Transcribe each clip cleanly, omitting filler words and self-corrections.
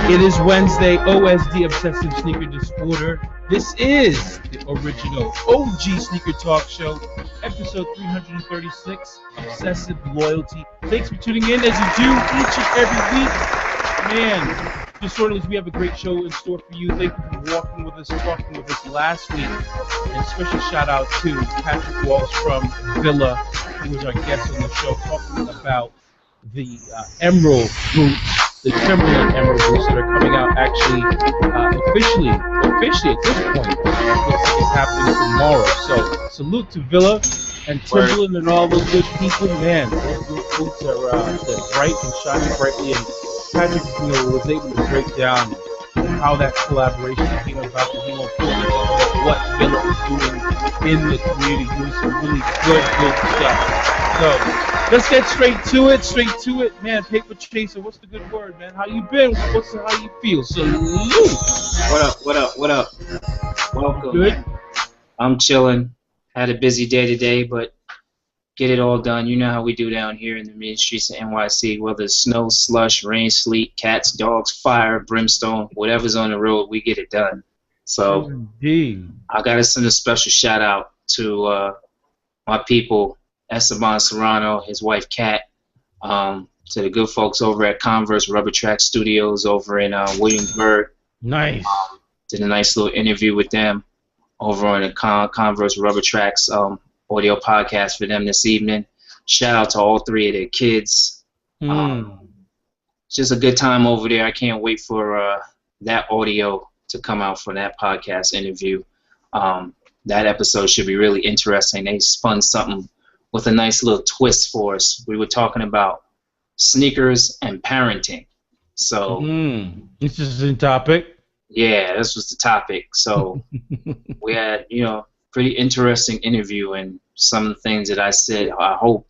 It is Wednesday, OSD Obsessive Sneaker Disorder. This is the original OG Sneaker Talk Show, episode 336, Obsessive Loyalty. Thanks for tuning in as you do each and every week. Man, Disorderlies, we have a great show in store for you. Thank you for walking with us, talking with us last week. And special shout out to Patrick Walsh from Villa, who was our guest on the show, talking about the Emerald boots, the Timberland Emerald boots that are coming out actually officially at this point. It's happening tomorrow. So salute to Villa and Timberland and all those good people. Man, those boots are they're bright and shining brightly. And Patrick, was able to break down how that collaboration came about, and he won't talk about what Villa is doing in the community, doing some really good stuff. So let's get straight to it, man. Paper Chasr, what's the good word, man? How you been? How you feel? Salute. What up? Welcome. Good. I'm chilling. Had a busy day today, but get it all done. You know how we do down here in the main streets of NYC. Whether it's snow, slush, rain, sleet, cats, dogs, fire, brimstone, whatever's on the road, we get it done. So indeed, I gotta send a special shout out to my people, Esteban Serrano, his wife Kat, to the good folks over at Converse Rubber Track Studios over in Williamsburg. Nice. Did a nice little interview with them over on the Converse Rubber Tracks audio podcast for them this evening. Shout out to all three of their kids. Just a good time over there. I can't wait for that audio to come out for that podcast interview. That episode should be really interesting. They spun something with a nice little twist for us. We were talking about sneakers and parenting. So interesting topic. Yeah, this was the topic. So we had, pretty interesting interview, and some of the things that I said, I hope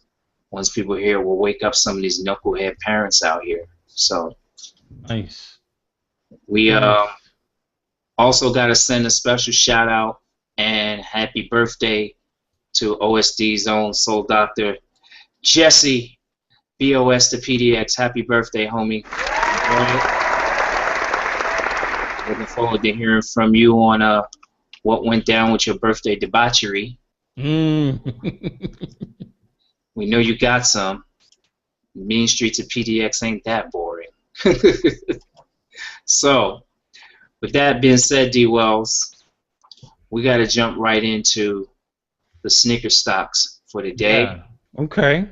once people hear will wake up some of these knucklehead parents out here. So nice. We also got to send a special shout out and happy birthday to OSD's own Sole Doctor Jesse, BOS to PDX. Happy birthday, homie. Looking forward to hearing from you on what went down with your birthday debauchery. We know you got some. Mean Streets of PDX ain't that boring. So, with that being said, D. Wells, we got to jump right into the sneaker stocks for the day. Yeah. Okay.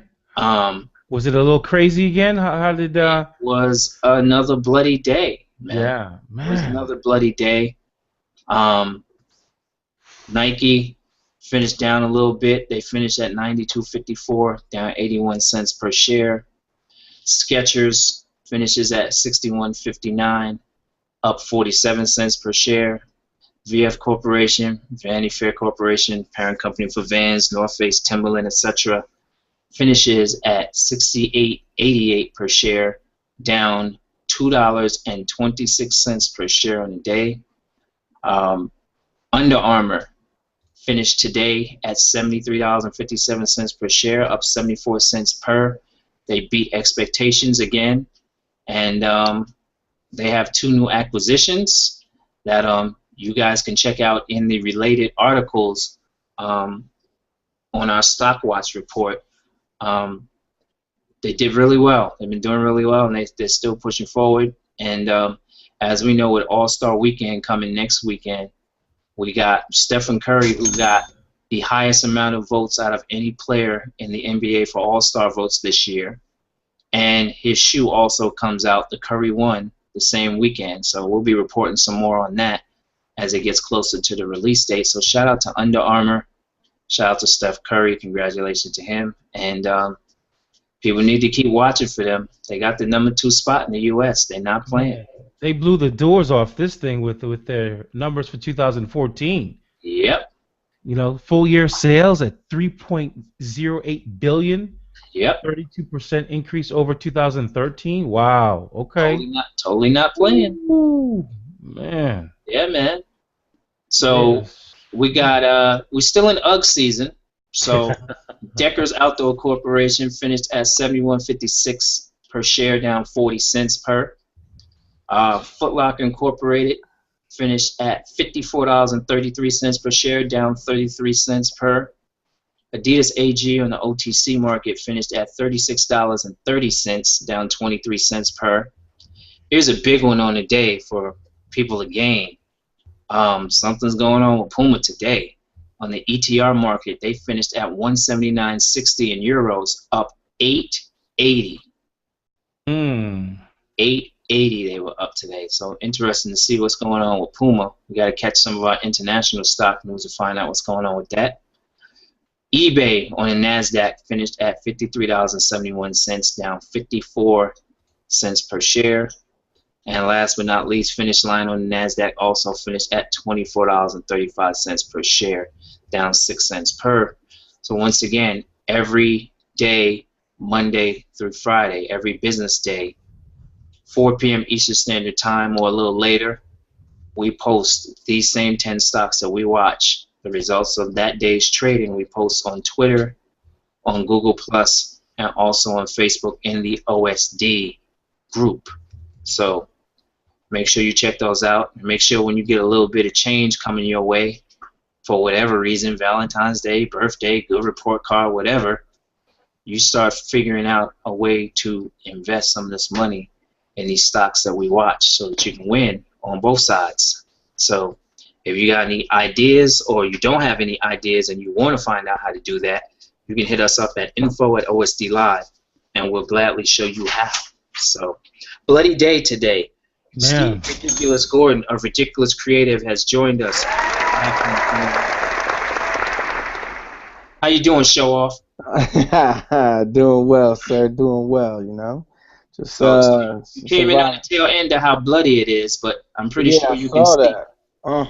Was it a little crazy again? How did? It was another bloody day, man. Yeah, man. It was another bloody day. Nike finished down a little bit. They finished at 92.54, down 81 cents per share. Skechers finishes at 61.59, up 47 cents per share. VF Corporation, Vanity Fair Corporation, parent company for Vans, North Face, Timberland, etc., finishes at 68.88 per share, down $2.26 per share on the day. Under Armour finished today at $73.57 per share, up 74 cents per. They beat expectations again, and they have two new acquisitions that you guys can check out in the related articles on our Stock Watch report. They did really well. They've been doing really well, and they're still pushing forward. And as we know, with All-Star Weekend coming next weekend, we got Stephen Curry, who got the highest amount of votes out of any player in the NBA for All-Star votes this year. And his shoe also comes out, the Curry 1, the same weekend. So we'll be reporting some more on that as it gets closer to the release date. So shout out to Under Armour. Shout out to Steph Curry. Congratulations to him. And people need to keep watching for them. They got the #2 spot in the U.S. They're not playing. They blew the doors off this thing with their numbers for 2014. Yep. Full year sales at $3.08 billion. Yep. 32% increase over 2013. Wow. Okay. Totally not playing. Ooh, man. Yeah, man. So Yes. we're still in UGG season. So Deckers Outdoor Corporation finished at $71.56 per share, down 40 cents per. Foot Locker Incorporated finished at $54.33 per share, down 33 cents per. Adidas AG on the OTC market finished at $36.30, down 23 cents per. Here's a big one on the day for people to gain. Something's going on with Puma today. On the ETR market, they finished at 179.60 in euros, up 8.80. 8.80 they were up today. So interesting to see what's going on with Puma. We got to catch some of our international stock news to find out what's going on with that. eBay on the NASDAQ finished at $53.71, down 54 cents per share. And last but not least, Finish Line on the NASDAQ also finished at $24.35 per share, down 6 cents per. So once again, every day, Monday through Friday, every business day, 4 p.m. Eastern Standard Time or a little later, we post these same 10 stocks that we watch. The results of that day's trading we post on Twitter, on Google+, and also on Facebook in the OSD group. So make sure you check those out. Make sure when you get a little bit of change coming your way, for whatever reason, Valentine's Day, birthday, good report card, whatever, you start figuring out a way to invest some of this money in these stocks that we watch so that you can win on both sides. So if you got any ideas or you don't have any ideas and you want to find out how to do that, you can hit us up at info@OSD Live, and we'll gladly show you how. So, bloody day today. Man. Steve Ridiculous Gordon of Ridiculous Creative has joined us. How you doing, show off? Doing well, sir. Doing well, you know. Just you came in on the tail end of how bloody it is, but I'm pretty sure you can see. That. I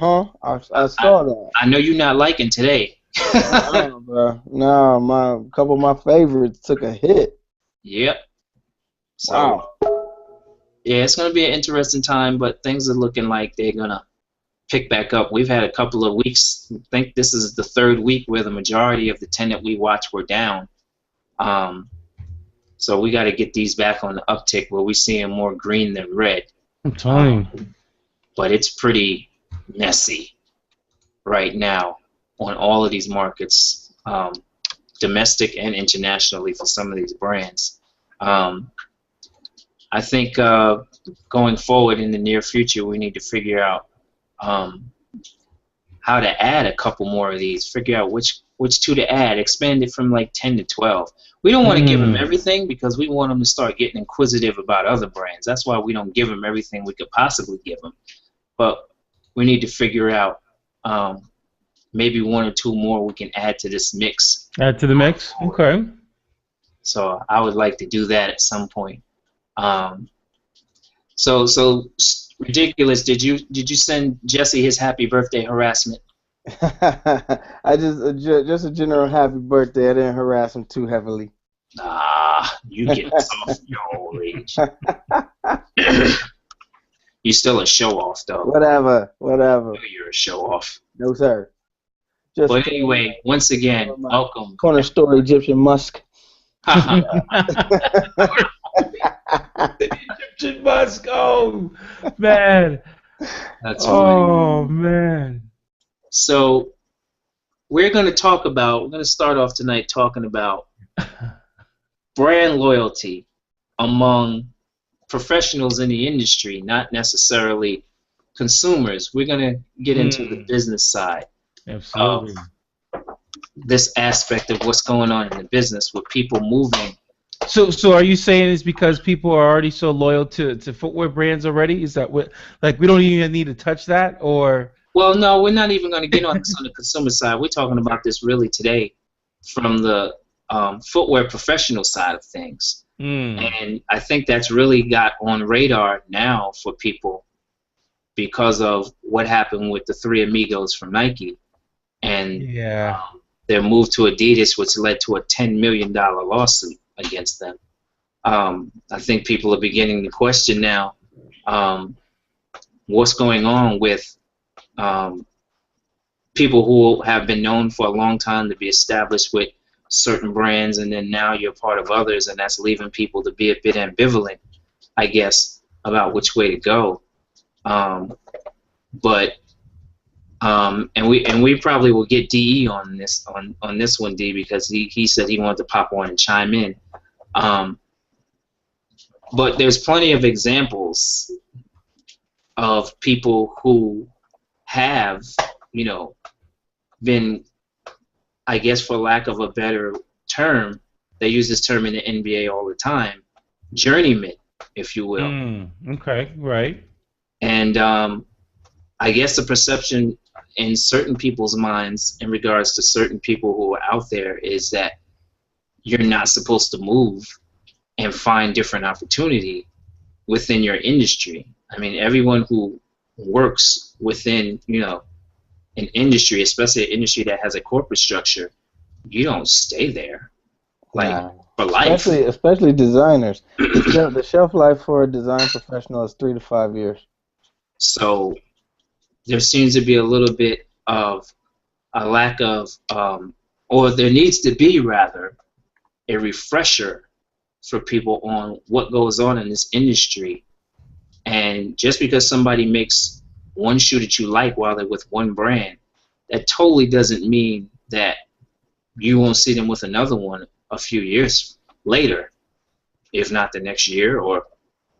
saw that. I know you're not liking today. Bro. No, a couple of my favorites took a hit. Yep. So, wow. Yeah, it's going to be an interesting time, but things are looking like they're going to pick back up. We've had a couple of weeks. I think this is the third week where the majority of the 10 that we watch were down. So we got to get these back on the uptick where we're seeing more green than red. I'm telling you. But it's pretty messy right now on all of these markets, domestic and internationally for some of these brands. I think going forward in the near future, we need to figure out how to add a couple more of these, figure out which two to add, expand it from like 10 to 12. We don't want to give them everything because we want them to start getting inquisitive about other brands. That's why we don't give them everything we could possibly give them. But we need to figure out maybe 1 or 2 more we can add to this mix. Add to the mix? Okay. So I would like to do that at some point. So Ridiculous, did you send Jesse his happy birthday harassment? I just a general happy birthday. I didn't harass him too heavily. You get soft your old age. You still a show off though. Whatever. You're a show off. No sir. But anyway, once again, welcome. Corner store Egyptian Musk. Egyptian Musk. Oh man. That's right. Man. So we're going to start off tonight talking about brand loyalty among professionals in the industry, not necessarily consumers. We're going to get into the business side of this aspect of what's going on in the business with people moving. So are you saying it's because people are already so loyal to footwear brands already? Is that what, like, we don't even need to touch that, or? Well, no, we're not even going to get on this on the consumer side. We're talking about this really today from the footwear professional side of things. And I think that's really got on radar now for people because of what happened with the 3 amigos from Nike and their move to Adidas, which led to a $10 million lawsuit against them. I think people are beginning to question now what's going on with people who have been known for a long time to be established with certain brands, and then now you're part of others, and that's leaving people to be a bit ambivalent, I guess, about which way to go. But and we probably will get DE on this one, D, because he said he wanted to pop on and chime in. But there's plenty of examples of people who have, been, I guess for lack of a better term, they use this term in the NBA all the time, journeyman, if you will. Okay, right. And I guess the perception in certain people's minds in regards to certain people who are out there is that you're not supposed to move and find different opportunity within your industry. I mean, everyone who works within, an industry, especially an industry that has a corporate structure, you don't stay there for life. Especially designers. The shelf life for a design professional is 3 to 5 years. So there seems to be a little bit of a lack of, or there needs to be rather, a refresher for people on what goes on in this industry. And just because somebody makes one shoe that you like while they're with one brand, that totally doesn't mean that you won't see them with another one a few years later, if not the next year, or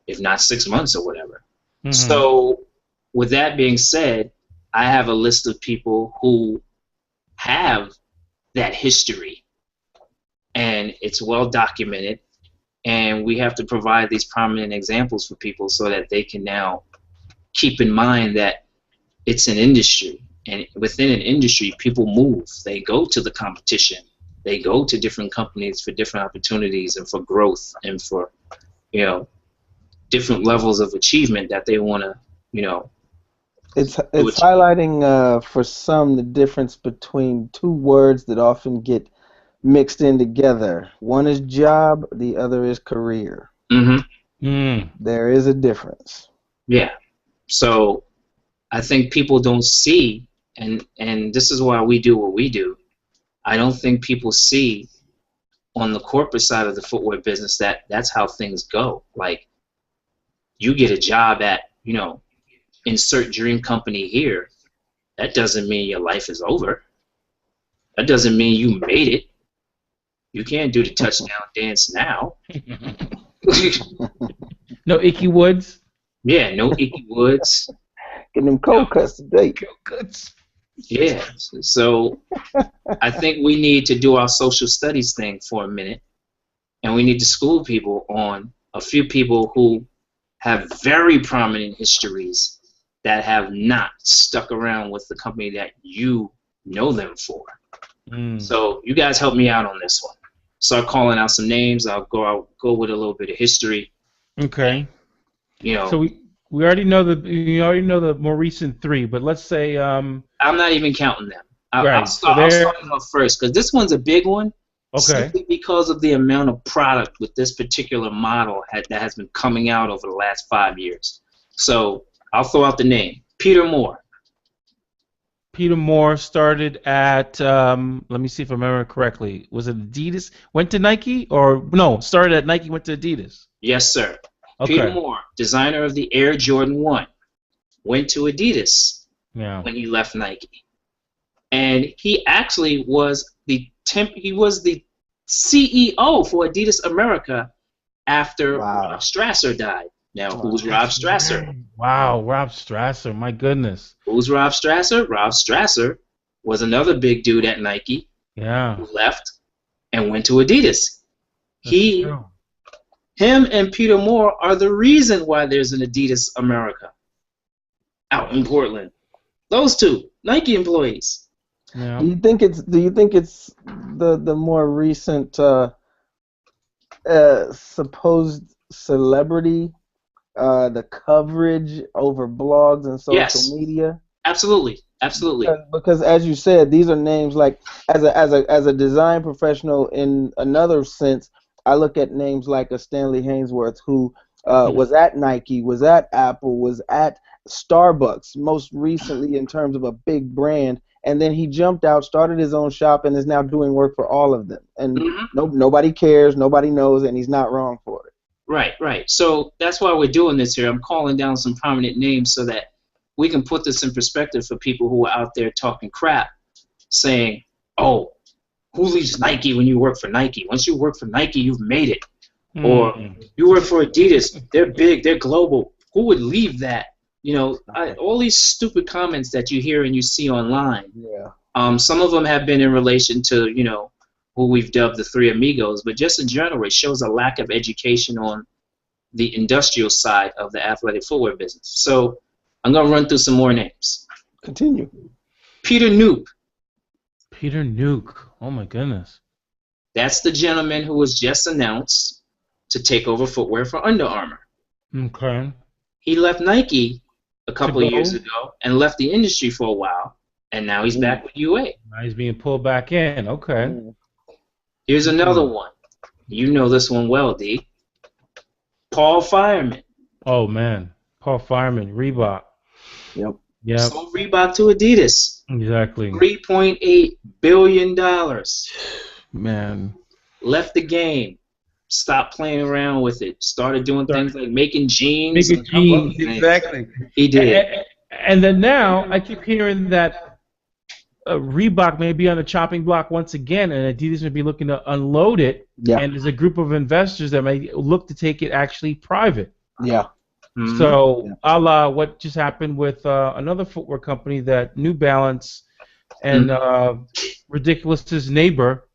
if not 6 months or whatever. Mm-hmm. So with that being said, I have a list of people who have that history, and it's well documented, and we have to provide these prominent examples for people so that they can now keep in mind that it's an industry, and within an industry, people move. They go to the competition. They go to different companies for different opportunities and for growth and for, different levels of achievement that they want to, It's highlighting for some the difference between two words that often get mixed in together. One is job, the other is career. Mm-hmm. There is a difference. Yeah. So I think people don't see, and this is why we do what we do. I don't think people see on the corporate side of the footwear business that that's how things go. Like, you get a job at, insert dream company here. That doesn't mean your life is over. That doesn't mean you made it. You can't do the touchdown dance now. No Icky Woods? Yeah, no Icky Woods. Getting them cold cuts today. Cold cuts. Yeah, so I think we need to do our social studies thing for a minute, and we need to school people on a few people who have very prominent histories that have not stuck around with the company that you know them for. So you guys help me out on this one. Start calling out some names. I'll go with a little bit of history. Okay. So we already know the more recent three, but let's say I'm not even counting them. I'll start them off first because this one's a big one. Okay. Simply because of the amount of product with this particular model that has been coming out over the last 5 years. So I'll throw out the name. Peter Moore. Peter Moore started at, let me see if I remember correctly. Was it Adidas? Went to Nike? Or no, started at Nike, went to Adidas. Yes, sir. Okay. Peter Moore, designer of the Air Jordan 1, went to Adidas when he left Nike. And he actually was the CEO for Adidas America after Rob Strasser died. Now, who's Rob Strasser? Wow, Rob Strasser, my goodness. Who's Rob Strasser? Rob Strasser was another big dude at Nike who left and went to Adidas. Him and Peter Moore are the reason why there's an Adidas America out in Portland. Those two, Nike employees. Yeah. Do you think it's the more recent supposed celebrity, the coverage over blogs and social media? Absolutely. Because as you said, these are names like as a design professional in another sense, I look at names like a Stanley Hainsworth who was at Nike, was at Apple, was at Starbucks most recently in terms of a big brand. And then he jumped out, started his own shop, and is now doing work for all of them. And nobody cares, nobody knows, and he's not wrong for it. Right, right. So that's why we're doing this here. I'm calling down some prominent names so that we can put this in perspective for people who are out there talking crap, saying, "Oh, who leaves Nike when you work for Nike? Once you work for Nike, you've made it." Or you work for Adidas, they're big, they're global. Who would leave that? All these stupid comments that you hear and you see online. Yeah. Some of them have been in relation to, who we've dubbed the Three Amigos, but just in general, it shows a lack of education on the industrial side of the athletic footwear business. So I'm going to run through some more names. Continue. Peter Nuke. Peter Nuke. Oh, my goodness. That's the gentleman who was just announced to take over footwear for Under Armour. Okay. He left Nike a couple of years ago and left the industry for a while, and now he's back with UA. Now he's being pulled back in. Okay. Here's another one. You know this one well, D. Paul Fireman. Oh, man. Paul Fireman, Reebok. Yep. Sold Reebok to Adidas. Exactly. $3.8 billion. Man. Left the game. Stopped playing around with it. Started doing things like making jeans. Exactly. He did. And then now I keep hearing that Reebok may be on the chopping block once again, and Adidas may be looking to unload it. Yeah. And there's a group of investors that may look to take it actually private. Yeah. Mm-hmm. So, a la what just happened with another footwear company, that New Balance and Ridiculous's neighbor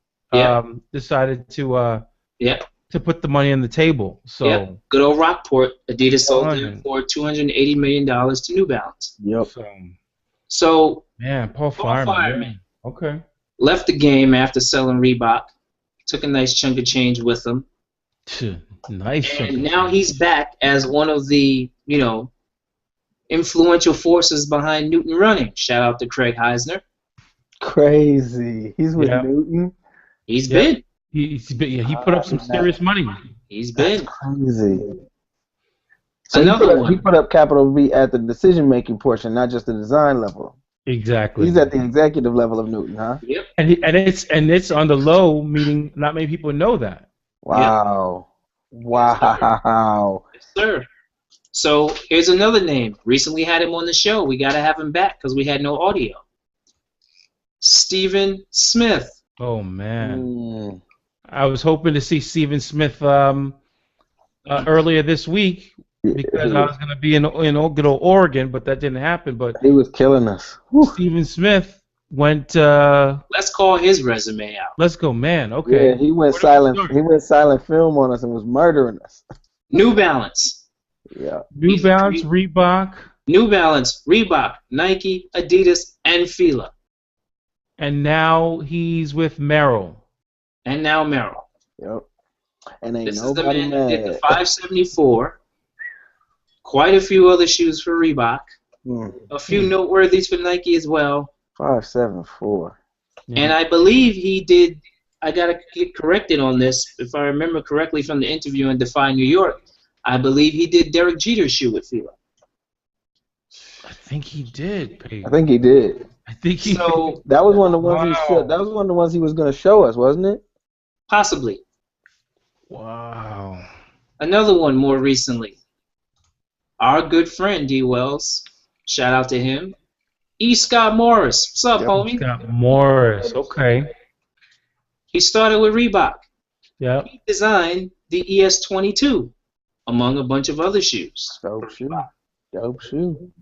decided to put the money on the table. So good old Rockport. Adidas sold it for $280 million to New Balance. Yep. So man, Paul Fireman. Okay. Left the game after selling Reebok. Took a nice chunk of change with him. Nice. And now he's back as one of the, influential forces behind Newton Running. Shout out to Craig Heisner. Crazy. He's with Newton. He's been. He put up some serious money. He's been. That's crazy. So Another one. He put up capital V at the decision-making portion, not just the design level. Exactly. He's at the executive level of Newton, huh? Yep. And it's on the low, meaning not many people know that. Wow. Yep. Wow. Yes, sir. So here's another name. Recently had him on the show. We got to have him back because we had no audio. Stephen Smith. Oh, man. I was hoping to see Stephen Smith earlier this week because I was going to be in good old Oregon, but that didn't happen. But he was killing us. Stephen Smith went. Let's call his resume out. Let's go, man. Okay. Yeah, he went silent. He went silent film on us and was murdering us. New Balance. Yeah. New Balance, Reebok. New Balance, Reebok, Nike, Adidas, and Fila. And now he's with Merrill. And now Merrill. Yep. And ain't this is the nobody man mad. who did the 574. Quite a few other shoes for Reebok. A few noteworthies for Nike as well. 574. Yeah. And I believe he did. I gotta get corrected on this. If I remember correctly from the interview in Defy New York, I believe he did Derek Jeter's shoe with Fila. I think he did. Pete. I think he did. I think he. So that was one of the ones he showed. That was one of the ones he was going to show us, wasn't it? Possibly. Wow. Another one more recently. Our good friend D. Wells. Shout out to him. E. Scott Morris. What's up, homie? Scott Morris. Okay. He started with Reebok. Yeah. He designed the ES22, among a bunch of other shoes. Dope shoe. Dope shoe.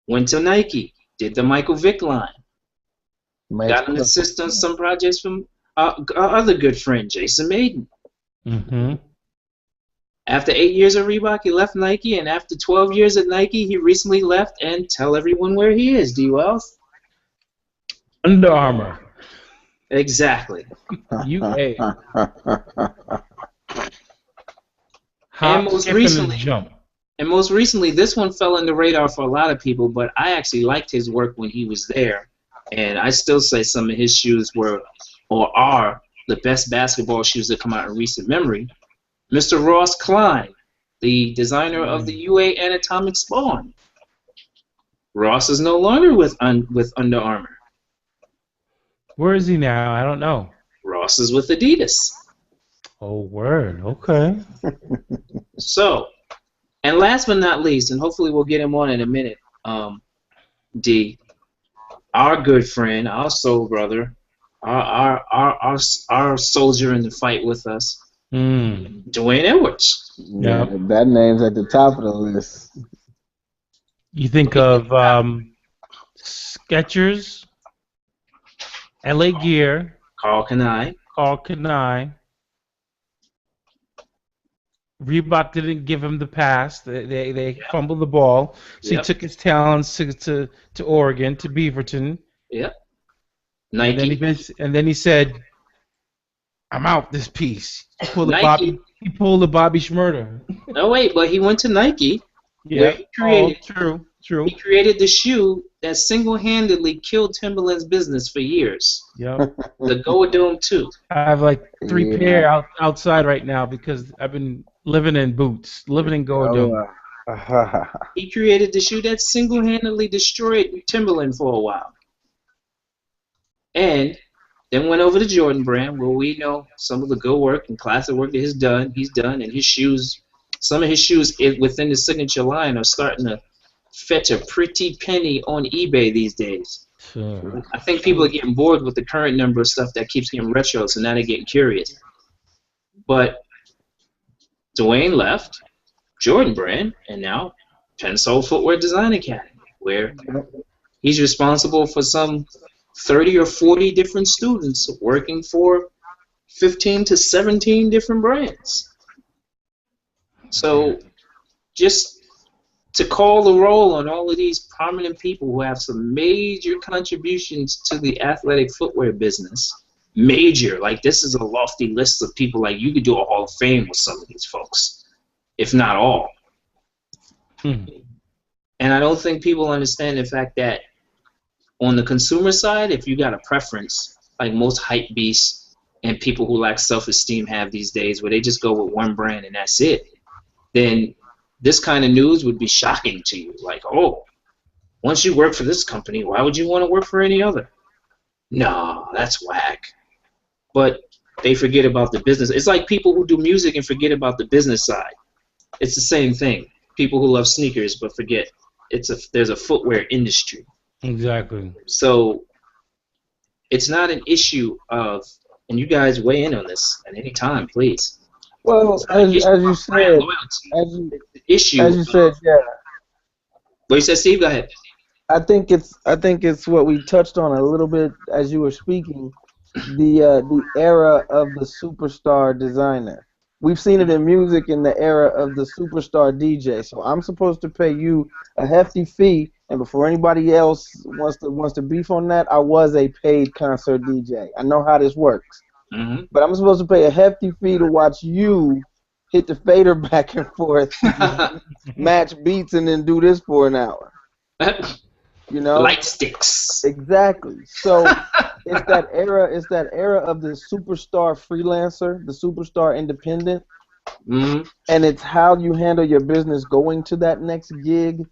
Went to Nike. Did the Michael Vick line. Got an assist on some projects from our other good friend, Jason Maiden. Mm-hmm. After 8 years at Reebok, he left Nike, and after 12 years at Nike, he recently left, and tell everyone where he is, D. Wells. Under Armour. Exactly. UA. And most recently, this one fell on the radar for a lot of people, but I actually liked his work when he was there, and I still say some of his shoes were or are the best basketball shoes that come out in recent memory. Mr. Ross Klein, the designer of the UA Anatomic Spawn. Ross is no longer with Under Armour. Where is he now? I don't know. Ross is with Adidas. Oh, word. Okay. So, and last but not least, and hopefully we'll get him on in a minute, D, our good friend, our soul brother, our soldier in the fight with us, Dwayne Edwards. Yeah, that name's at the top of the list. You think of Skechers, LA Gear, Carl Kanai. Reebok didn't give him the pass. They fumbled the ball. So he took his talents to Oregon, to Beaverton. Yep. Nike. And then he said, "I'm out this piece." He pulled the Bobby Schmurder. No, wait, but he went to Nike. Yeah. True. He created the shoe that single-handedly killed Timberland's business for years. Yep. The Go-A-Dome 2. I have like 3 pair outside right now because I've been living in boots, living in Go-A-Dome. He created the shoe that single-handedly destroyed Timberland for a while. And then went over to Jordan Brand, where we know some of the good work and classic work that he's done, and his shoes, some of his shoes within the signature line are starting to fetch a pretty penny on eBay these days. Sure. I think people are getting bored with the current number of stuff that keeps getting retro, so now they're getting curious. But Dwayne left Jordan Brand, and now Pensole Footwear Design Academy, where he's responsible for some 30 or 40 different students working for 15 to 17 different brands. So just to call the roll on all of these prominent people who have some major contributions to the athletic footwear business, major, like this is a lofty list of people, like you could do a Hall of Fame with some of these folks, if not all. And I don't think people understand the fact that on the consumer side, if you got a preference, like most hype beasts and people who lack self-esteem have these days, where they just go with one brand and that's it, then this kind of news would be shocking to you. Like, oh, once you work for this company, why would you want to work for any other? No, that's whack. But they forget about the business. It's like people who do music and forget about the business side. It's the same thing. People who love sneakers but forget there's a footwear industry. Exactly. So it's not an issue of, and you guys weigh in on this at any time, please. Well, as you said, yeah. What you said, Steve? Go ahead. I think it's what we touched on a little bit as you were speaking. The era of the superstar designer. We've seen it in music in the era of the superstar DJ. So I'm supposed to pay you a hefty fee, and before anybody else wants to beef on that, I was a paid concert DJ. I know how this works. But I'm supposed to pay a hefty fee to watch you hit the fader back and forth, match beats, and then do this for an hour. You know, light sticks. Exactly. So it's that era of the superstar freelancer, the superstar independent, and it's how you handle your business going to that next gig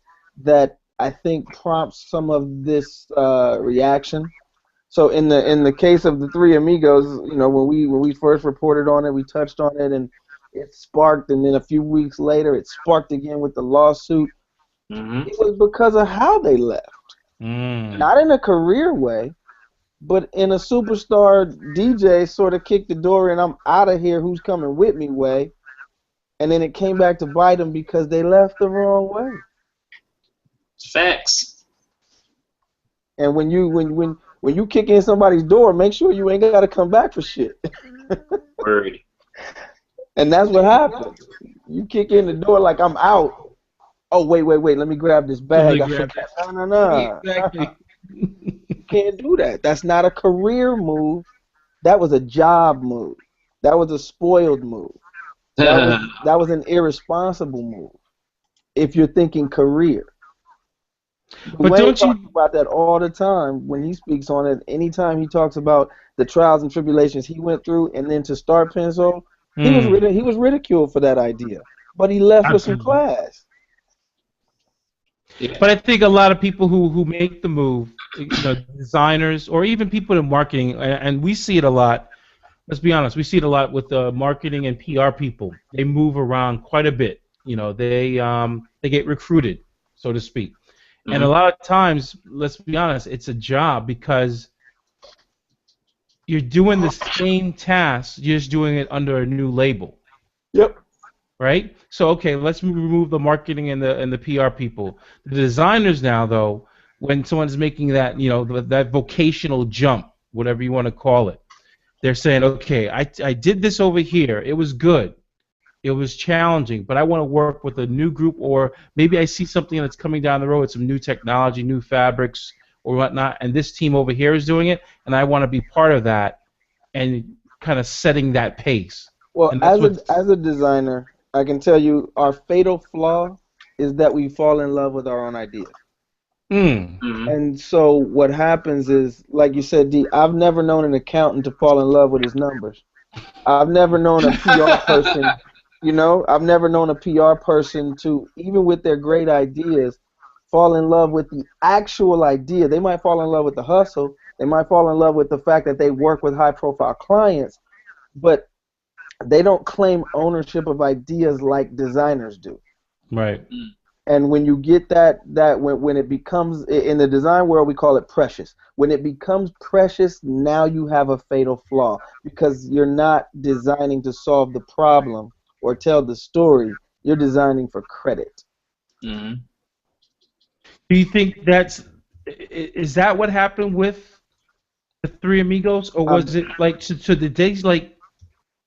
that I think prompts some of this reaction. So in the case of the Three Amigos, you know, when we first reported on it, we touched on it, and it sparked, and then a few weeks later, it sparked again with the lawsuit. It was because of how they left. Not in a career way, but in a superstar DJ sort of kicked the door and I'm out of here, who's coming with me way. And then it came back to bite them because they left the wrong way. Facts. And when you kick in somebody's door, make sure you ain't got to come back for shit. Word. And that's what happened. You kick in the door like I'm out. Oh, wait, let me grab this bag. No. Exactly. You can't do that. That's not a career move. That was a job move. That was a spoiled move. That was an irresponsible move. If you're thinking career. But Wayne talks about that all the time when he speaks on it. Anytime he talks about the trials and tribulations he went through, and then to start Pensole, he was ridiculed for that idea. But he left with some class. Yeah. But I think a lot of people who make the move, you know, designers or even people in marketing, and we see it a lot, let's be honest, we see it a lot with the marketing and PR people. They move around quite a bit. You know, they get recruited, so to speak. And a lot of times, let's be honest, it's a job because you're doing the same task, you're just doing it under a new label. Yep. Right? So okay, let's remove the marketing and the PR people. The designers now, though, when someone's making that, you know, that vocational jump, whatever you want to call it, they're saying, okay, I did this over here. It was good. It was challenging, but I want to work with a new group, or maybe I see something that's coming down the road with some new technology, new fabrics, or whatnot, and this team over here is doing it, and I want to be part of that and kind of setting that pace. Well, as a designer, I can tell you our fatal flaw is that we fall in love with our own ideas. And so what happens is, like you said, D, I've never known an accountant to fall in love with his numbers. I've never known a PR person, you know, I've never known a PR person to, even with their great ideas, fall in love with the actual idea. They might fall in love with the hustle. They might fall in love with the fact that they work with high-profile clients, but they don't claim ownership of ideas like designers do. Right. And when you get when it becomes, in the design world, we call it precious. When it becomes precious, now you have a fatal flaw because you're not designing to solve the problem or tell the story. You're designing for credit. Do you think is that what happened with the Three Amigos, or was it like so the days like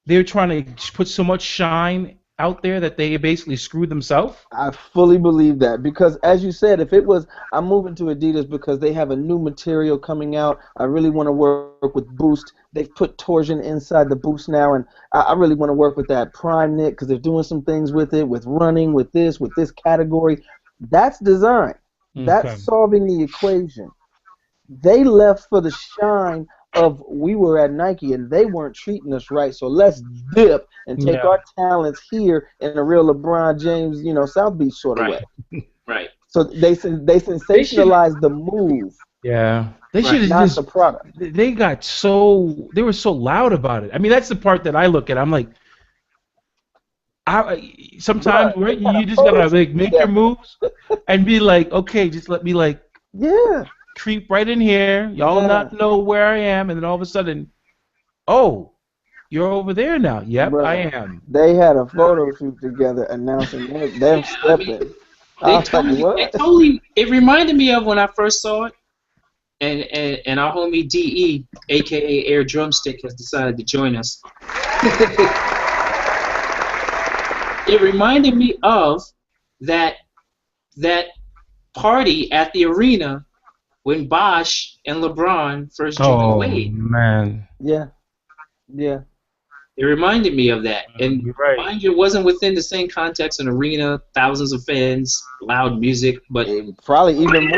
they were trying to put so much shine out there that they basically screwed themselves? I fully believe that because, as you said, if it was, I'm moving to Adidas because they have a new material coming out. I really want to work with Boost. They've put torsion inside the Boost now, and I really want to work with that Prime knit because they're doing some things with it, with running, with this category. That's design. That's solving the equation. They left for the shine of we were at Nike and they weren't treating us right, so let's dip and take our talents here in a real LeBron James, you know, South Beach sort of way. Right. So they sensationalized the move. Yeah. They should have not just the product. They were so loud about it. I mean, that's the part that I look at. I'm like, sometimes right, you just gotta make your moves and be like, okay, just let me creep right in here. Y'all not know where I am, and then all of a sudden, oh, you're over there now. Yep, Bro, I am. They had a photo shoot together announcing them stepping. It reminded me of when I first saw it, and our homie DE, aka Air Drumstick, has decided to join us. It reminded me of that party at the arena when Bosch and LeBron first joined Wade. Oh, man. Yeah. It reminded me of that. And you're right. mind you, it wasn't within the same context, an arena, thousands of fans, loud music, but probably even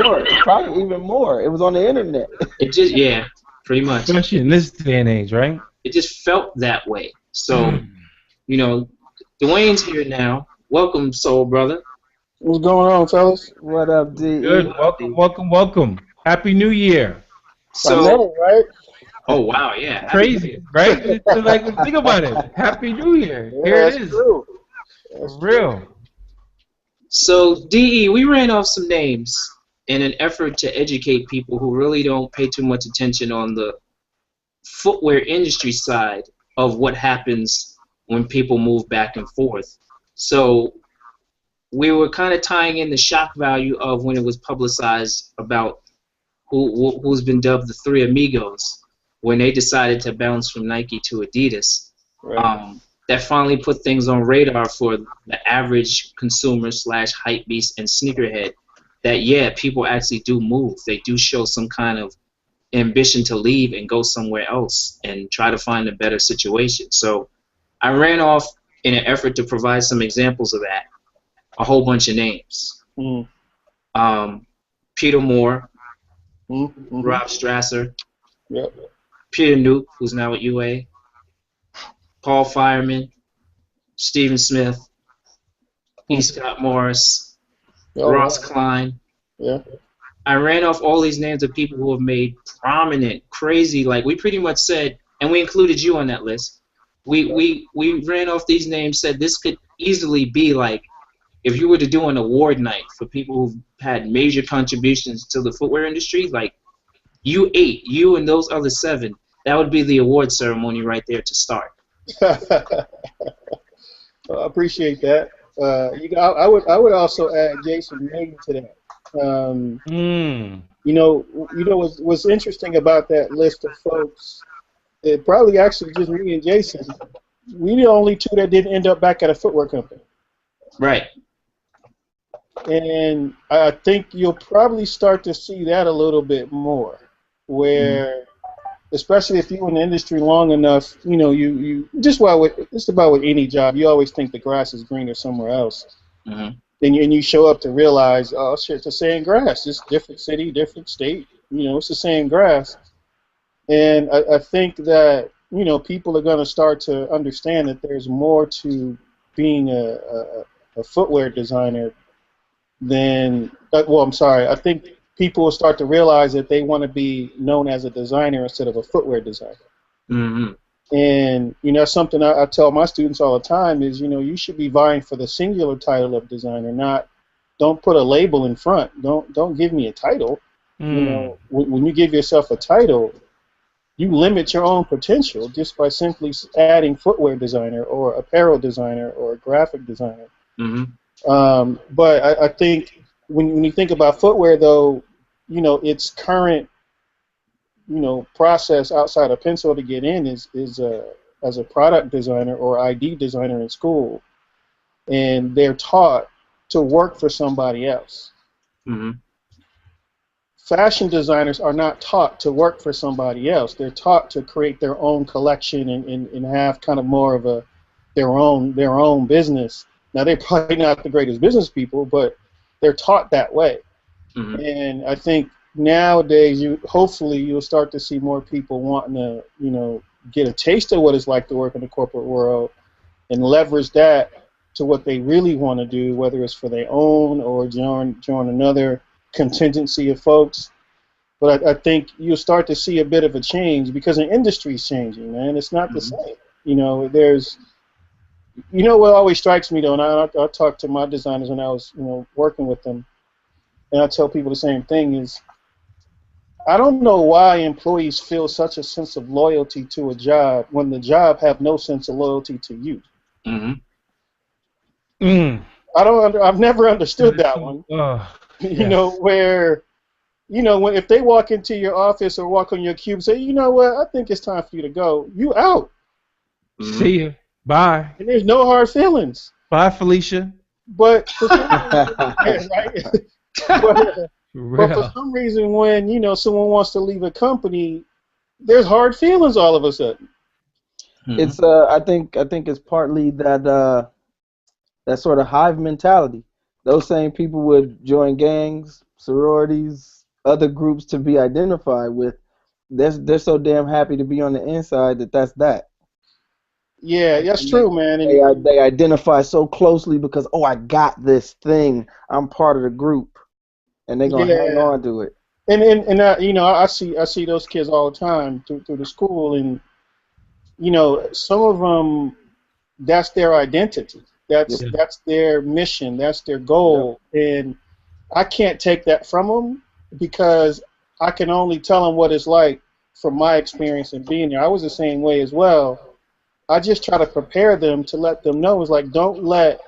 more. It was on the internet. It just, pretty much. Especially in this day and age, right? It just felt that way. So, you know, Dwayne's here now. Welcome, soul brother. What's going on, fellas? What up, D? Good. Welcome. Happy New Year. So, right? Oh wow, yeah. Crazy, right? So, like, think about it. Happy New Year. Here it is. True. For real. So, DE, we ran off some names in an effort to educate people who really don't pay too much attention on the footwear industry side of what happens when people move back and forth. So we were kind of tying in the shock value of when it was publicized about who's been dubbed the Three Amigos when they decided to bounce from Nike to Adidas. Right. That finally put things on radar for the average consumer / hype beast and sneakerhead that, people actually do move. They do show some kind of ambition to leave and go somewhere else and try to find a better situation. So I ran off in an effort to provide some examples of that, a whole bunch of names. Peter Moore, Rob Strasser, Peter Nuke, who's now at UA, Paul Fireman, Stephen Smith, E. Scott Morris, Ross Klein. Yeah. I ran off all these names of people who have made prominent, crazy, like we pretty much said, and we included you on that list. We ran off these names, said this could easily be like if you were to do an award night for people who've had major contributions to the footwear industry, like you and those other 7, that would be the award ceremony right there to start. I appreciate that. I would also add Jason Mayden to that. What's interesting about that list of folks? It probably actually just me and Jason. We the only 2 that didn't end up back at a footwear company. Right. And I think you'll probably start to see that a little bit more, where, especially if you're in the industry long enough, you just about with any job, you always think the grass is greener somewhere else. Mm-hmm. And you show up to realize, oh shit, it's the same grass. It's different city, different state. It's the same grass. And I think that people are going to start to understand that there's more to being a footwear designer than. I think people will start to realize that they want to be known as a designer instead of a footwear designer. Mm-hmm. And that's something I tell my students all the time is you should be vying for the singular title of designer, don't put a label in front. Don't give me a title. When you give yourself a title, you limit your own potential just by simply adding footwear designer or apparel designer or graphic designer. Mm-hmm. But I think when you think about footwear, though, its current process outside of pencil to get in is as a product designer or ID designer in school, and they're taught to work for somebody else. Mm-hmm. Fashion designers are not taught to work for somebody else. They're taught to create their own collection and have kind of more of their own business. Now, they're probably not the greatest business people, but they're taught that way. Mm-hmm. And I think nowadays, hopefully you'll start to see more people wanting to, get a taste of what it's like to work in the corporate world and leverage that to what they really want to do, whether it's for their own or join another contingency of folks. But I think you'll start to see a bit of a change because the industry's changing, man. It's not the same. There's, what always strikes me though, and I talk to my designers when I was, working with them, and I tell people the same thing is, I don't know why employees feel such a sense of loyalty to a job when the job have no sense of loyalty to you. Mm-hmm. I've never understood that one. Where, if they walk into your office or walk on your cube and say, you know what, I think it's time for you to go, you out. Mm-hmm. See you. Bye. And there's no hard feelings. Bye, Felicia. But for some reason, when someone wants to leave a company, there's hard feelings all of a sudden. Mm-hmm. It's I think it's partly that sort of hive mentality. Those same people would join gangs, sororities, other groups to be identified with. They're so damn happy to be on the inside that's that. Yeah, that's true, man. They identify so closely because, I got this thing. I'm part of the group, and they're gonna hang on to it. And I see those kids all the time through the school, and some of them, that's their identity. That's their mission. That's their goal, and I can't take that from them because I can only tell them what it's like from my experience in being there. I was the same way as well. I just try to prepare them to let them know it's like, don't let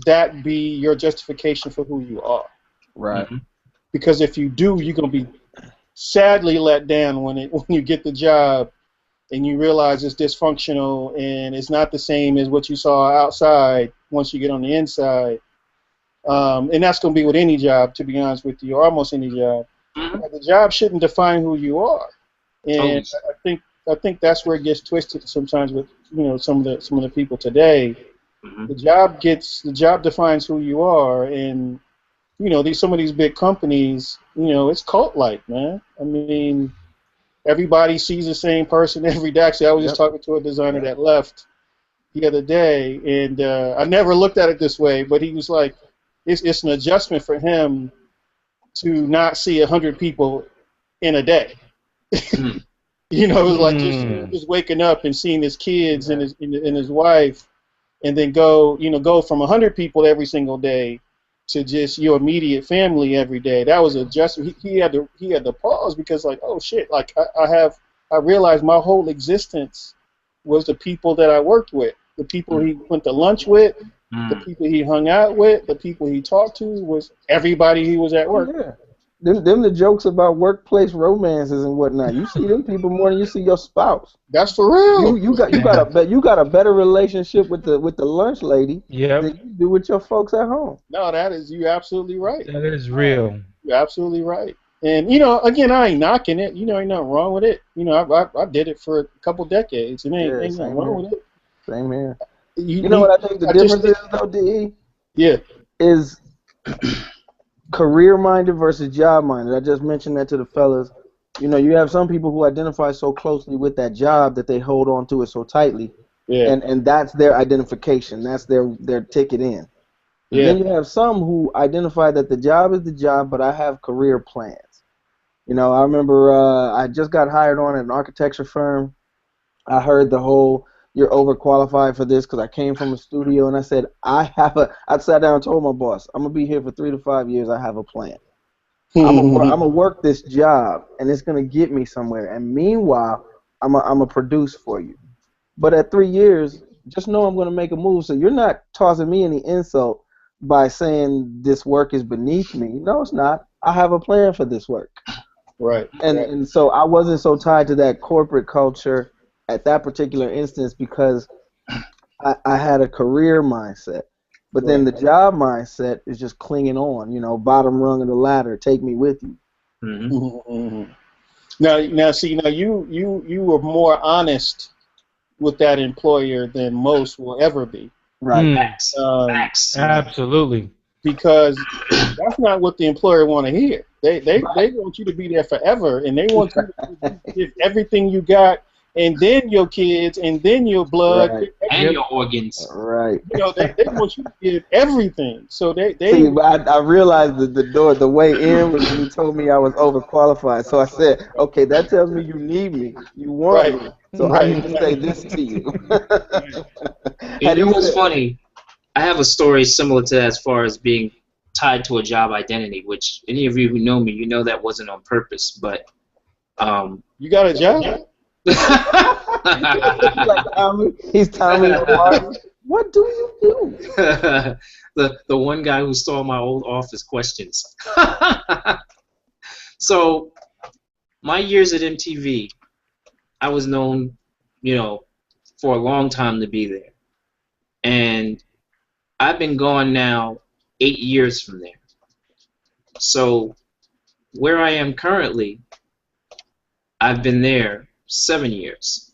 that be your justification for who you are. Right. Mm-hmm. Because if you do, you're gonna be sadly let down when you get the job and you realize it's dysfunctional and it's not the same as what you saw outside once you get on the inside. And that's going to be with any job, to be honest with you, or almost any job. Mm-hmm. The job shouldn't define who you are. And I think that's where it gets twisted sometimes with some of the people today. Mm-hmm. The job defines who you are, and some of these big companies, it's cult-like, man. I mean, everybody sees the same person every day. Actually, I was just talking to a designer that left the other day, and I never looked at it this way, but he was like, it's an adjustment for him to not see 100 people in a day. You know, it was like just waking up and seeing his kids and his wife, and then go from 100 people every single day to just your immediate family every day. That was adjustment. He had to pause because like, oh shit, like I realized my whole existence was the people that I worked with, the people he went to lunch with, the people he hung out with, the people he talked to, was everybody he was at work. Yeah. Them the jokes about workplace romances and whatnot. You see them people more than you see your spouse. That's for real. You got a better relationship with the lunch lady than you do with your folks at home. No, you're absolutely right. That is real. You're absolutely right. And again, I ain't knocking it. Ain't nothing wrong with it. I did it for a couple decades, and ain't nothing wrong with it. Same here. You know what I think the difference is though, DE? Yeah. Is career-minded versus job-minded. I just mentioned that to the fellas. You have some people who identify so closely with that job that they hold on to it so tightly, and that's their identification. That's their ticket in. Yeah. Then you have some who identify that the job is the job, but I have career plans. I remember I just got hired on at an architecture firm. I heard the whole, you're overqualified for this, because I came from a studio, and I said, I sat down and told my boss, I'm going to be here for 3 to 5 years, I have a plan. I'm going to work this job, and it's going to get me somewhere, and meanwhile, I'm going to produce for you. But at 3 years, just know I'm going to make a move, so you're not tossing me any insult by saying this work is beneath me. No, it's not. I have a plan for this work. Right. And so I wasn't so tied to that corporate culture at that particular instance because I had a career mindset. But then the job mindset is just clinging on, bottom rung of the ladder, take me with you. Mm-hmm. Now, see, you were more honest with that employer than most will ever be. Right. Facts. Absolutely. Because that's not what the employer want to hear. They want you to be there forever, and they want you to give everything you got, and then your kids, and then your blood, and your organs. Right. They want you to give everything. So they. See, I realized that the way in was when you told me I was overqualified. So I said, okay, that tells me you need me, you want me. So I need to say this to you. You know what's funny? I have a story similar to that as far as being tied to a job identity, which any of you who know me, that wasn't on purpose, but you got a job? He's Tommy. What do you do? the one guy who saw my old office questions. So my years at MTV, I was known, for a long time to be there. And I've been gone now 8 years from there. So where I am currently, I've been there 7 years.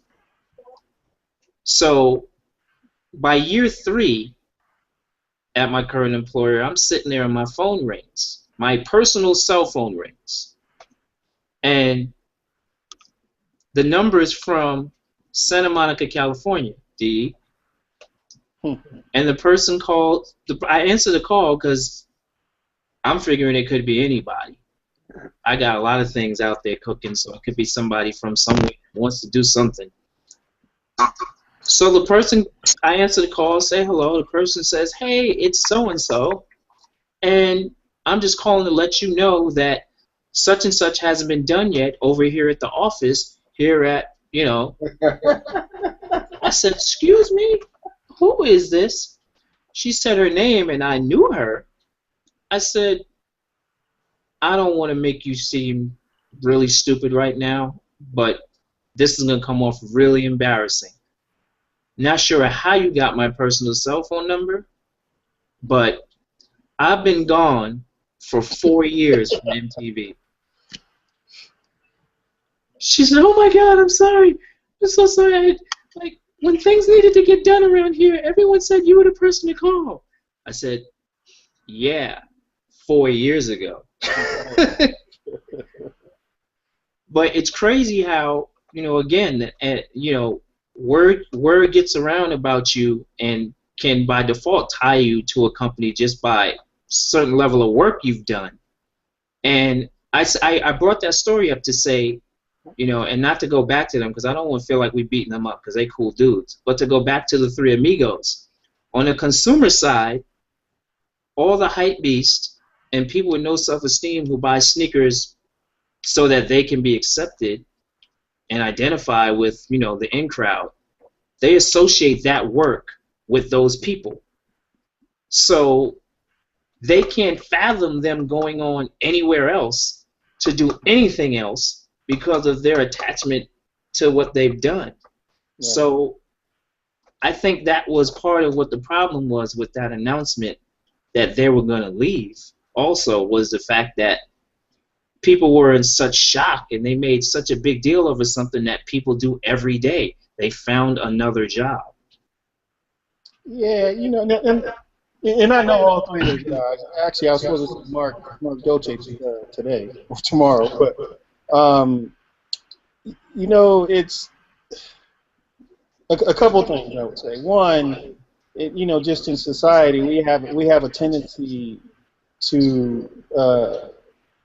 So by year 3 at my current employer, I'm sitting there and my phone rings. My personal cell phone rings. And the number is from Santa Monica, California, D. And the person called, I answered the call because I'm figuring it could be anybody. I got a lot of things out there cooking, so it could be somebody from somewhere who wants to do something. So the person, I answer the call, say hello. The person says, hey, it's so-and-so, and I'm just calling to let you know that such and such hasn't been done yet over here at the office, here at, I said, excuse me? Who is this? She said her name, and I knew her. I said, I don't want to make you seem really stupid right now, but this is going to come off really embarrassing. Not sure how you got my personal cell phone number, but I've been gone for 4 years from MTV. She said, oh my God, I'm sorry. I'm so sorry. When things needed to get done around here, everyone said you were the person to call. I said, yeah, 4 years ago. But it's crazy how, again, word gets around about you and can by default tie you to a company just by a certain level of work you've done. And I brought that story up to say, You know, and not to go back to them because I don't want to feel like we're beating them up because they cool dudes, but to go back to the three amigos. On the consumer side, all the hype beasts and people with no self-esteem who buy sneakers so that they can be accepted and identify with, you know, the in crowd, they associate that work with those people. So they can't fathom them going on anywhere else to do anything else because of their attachment to what they've done. Yeah. So I think that was part of what the problem was with that announcement that they were going to leave. Also was the fact that people were in such shock and they made such a big deal over something that people do every day. They found another job. Yeah, you know, and I know all three of those guys. Actually, I was supposed to see Mark Dolce today or tomorrow, but you know, it's a couple things I would say. One, you know, just in society, we have a tendency to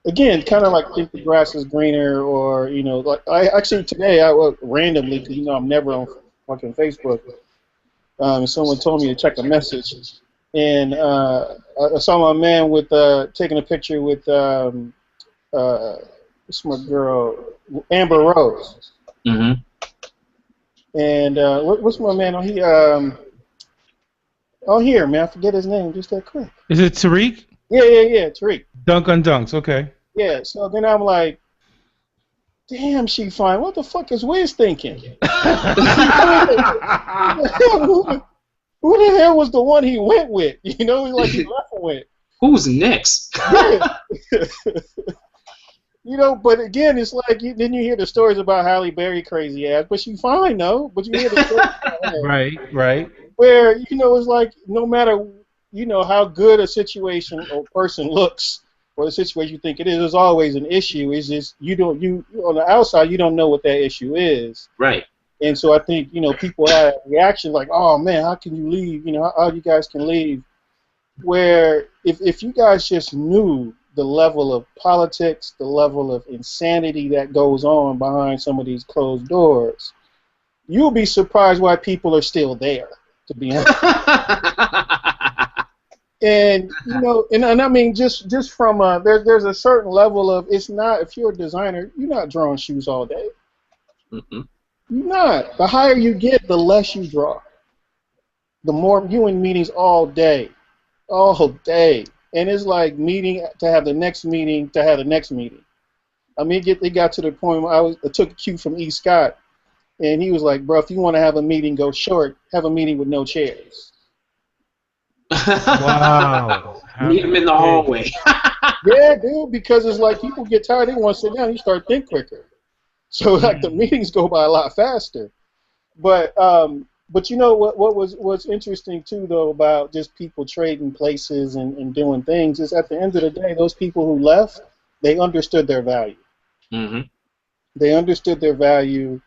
again, kind of like think the grass is greener, or you know, like I actually today randomly, because you know I'm never on fucking Facebook. Someone told me to check a message, and I saw my man with taking a picture with what's my girl, Amber Rose. Mm-hmm. And what's my man? Here, man, I forget his name just that quick. Is it Tariq? Yeah, Tariq. Dunk on Dunks, okay. Yeah, so then I'm like, damn, she fine. What the fuck is Wiz thinking? Who the hell was the one he went with? You know, like he left with. Who's next? You know, but again, it's like then you hear the stories about Halle Berry crazy ass, but she fine though. But you hear the stories about her, right. Where you know it's like no matter you know how good a situation or person looks, or the situation you think it is, there's always an issue. It's just you on the outside you don't know what that issue is. Right. And so I think you know people have a reaction like, oh man, how can you leave? You know, how you guys can leave? Where if you guys just knew the level of politics, the level of insanity that goes on behind some of these closed doors, you'll be surprised why people are still there, to be honest. And you know, and I mean, just from there's a certain level of it's not. If you're a designer, you're not drawing shoes all day. Mm-mm. You're not. The higher you get, the less you draw. The more you in meetings all day. And it's like meeting to have the next meeting to have the next meeting. I mean, it got to the point where I took a cue from E. Scott, and he was like, bro, if you want to have a meeting, go short. Have a meeting with no chairs. Wow. Meet him in the hallway. Yeah, dude, because it's like people get tired, they want to sit down, you start think quicker. So like the meetings go by a lot faster. But you know what's interesting too though about just people trading places and doing things is at the end of the day, those people who left, they understood their value. Mm-hmm. They understood their value,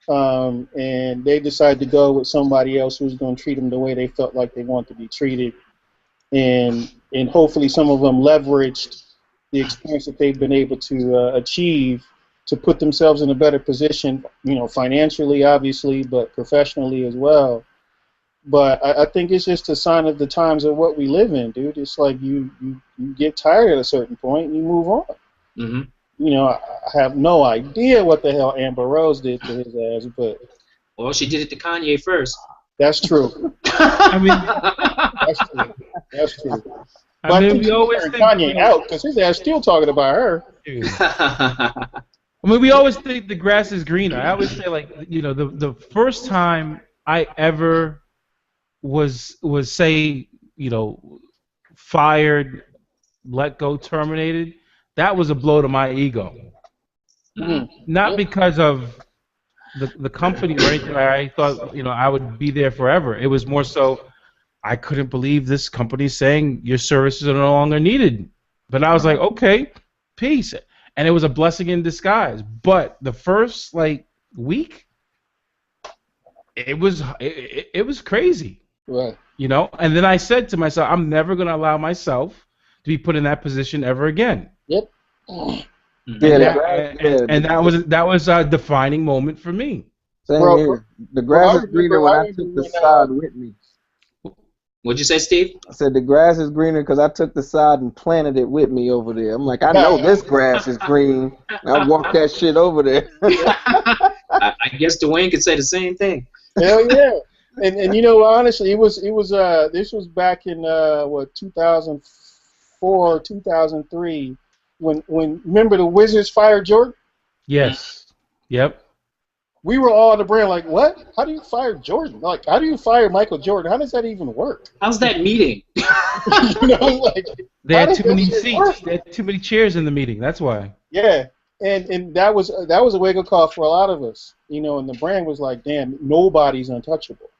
and they decided to go with somebody else who's going to treat them the way they felt like they want to be treated, and hopefully some of them leveraged the experience that they've been able to achieve to put themselves in a better position, you know, financially, obviously, but professionally as well. But I think it's just a sign of the times of what we live in, dude. It's like you get tired at a certain point and you move on. Mm-hmm. You know, I have no idea what the hell Amber Rose did to his ass, but... Well, she did it to Kanye first. That's true. I mean... That's true. But I mean, we always think Kanye out because his ass still talking about her. I mean, we always think the grass is greener. I always say, like, you know, the first time I ever was say, you know, fired, let go, terminated, that was a blow to my ego. Mm-hmm. Not because of the company or anything. I thought, you know, I would be there forever. It was more so I couldn't believe this company saying your services are no longer needed. But I was like, okay, peace. And it was a blessing in disguise. But the first week, it was crazy. Right. You know. And then I said to myself, I'm never going to allow myself to be put in that position ever again. Yep. Yeah, And that was a defining moment for me. same Bro, here. The bro, grass is greener when I took the sod with me. What'd you say, Steve? I said the grass is greener because I took the sod and planted it with me over there. I'm like, I know this grass is green. I walked that shit over there. I guess Dwayne could say the same thing. Hell yeah. And you know, honestly, this was back in 2004, 2003 when remember the Wizards fired Jordan? Yes. Yep. We were all on the brand like, what? How do you fire Jordan? Like, how do you fire Michael Jordan? How does that even work? How's that meeting? You know, like, They how had does too that many shit seats. work? They had too many chairs in the meeting. That's why. Yeah. And that was a wake up call for a lot of us. You know, and the brand was like, damn, nobody's untouchable.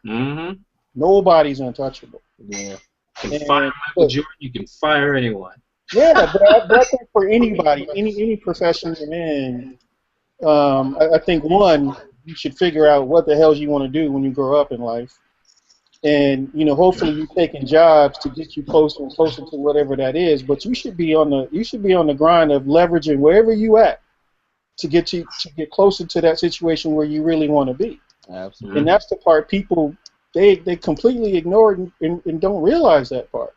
Mm-hmm. Nobody's untouchable. Yeah. You can fire Michael Jordan, you can fire anyone. Yeah, but I think for anybody, any profession you're in, I think one, you should figure out what the hell you want to do when you grow up in life, and you know, hopefully you're taking jobs to get you closer and closer to whatever that is. But you should be on the grind of leveraging wherever you at to get closer to that situation where you really want to be. Absolutely. And that's the part people they completely ignore and don't realize that part.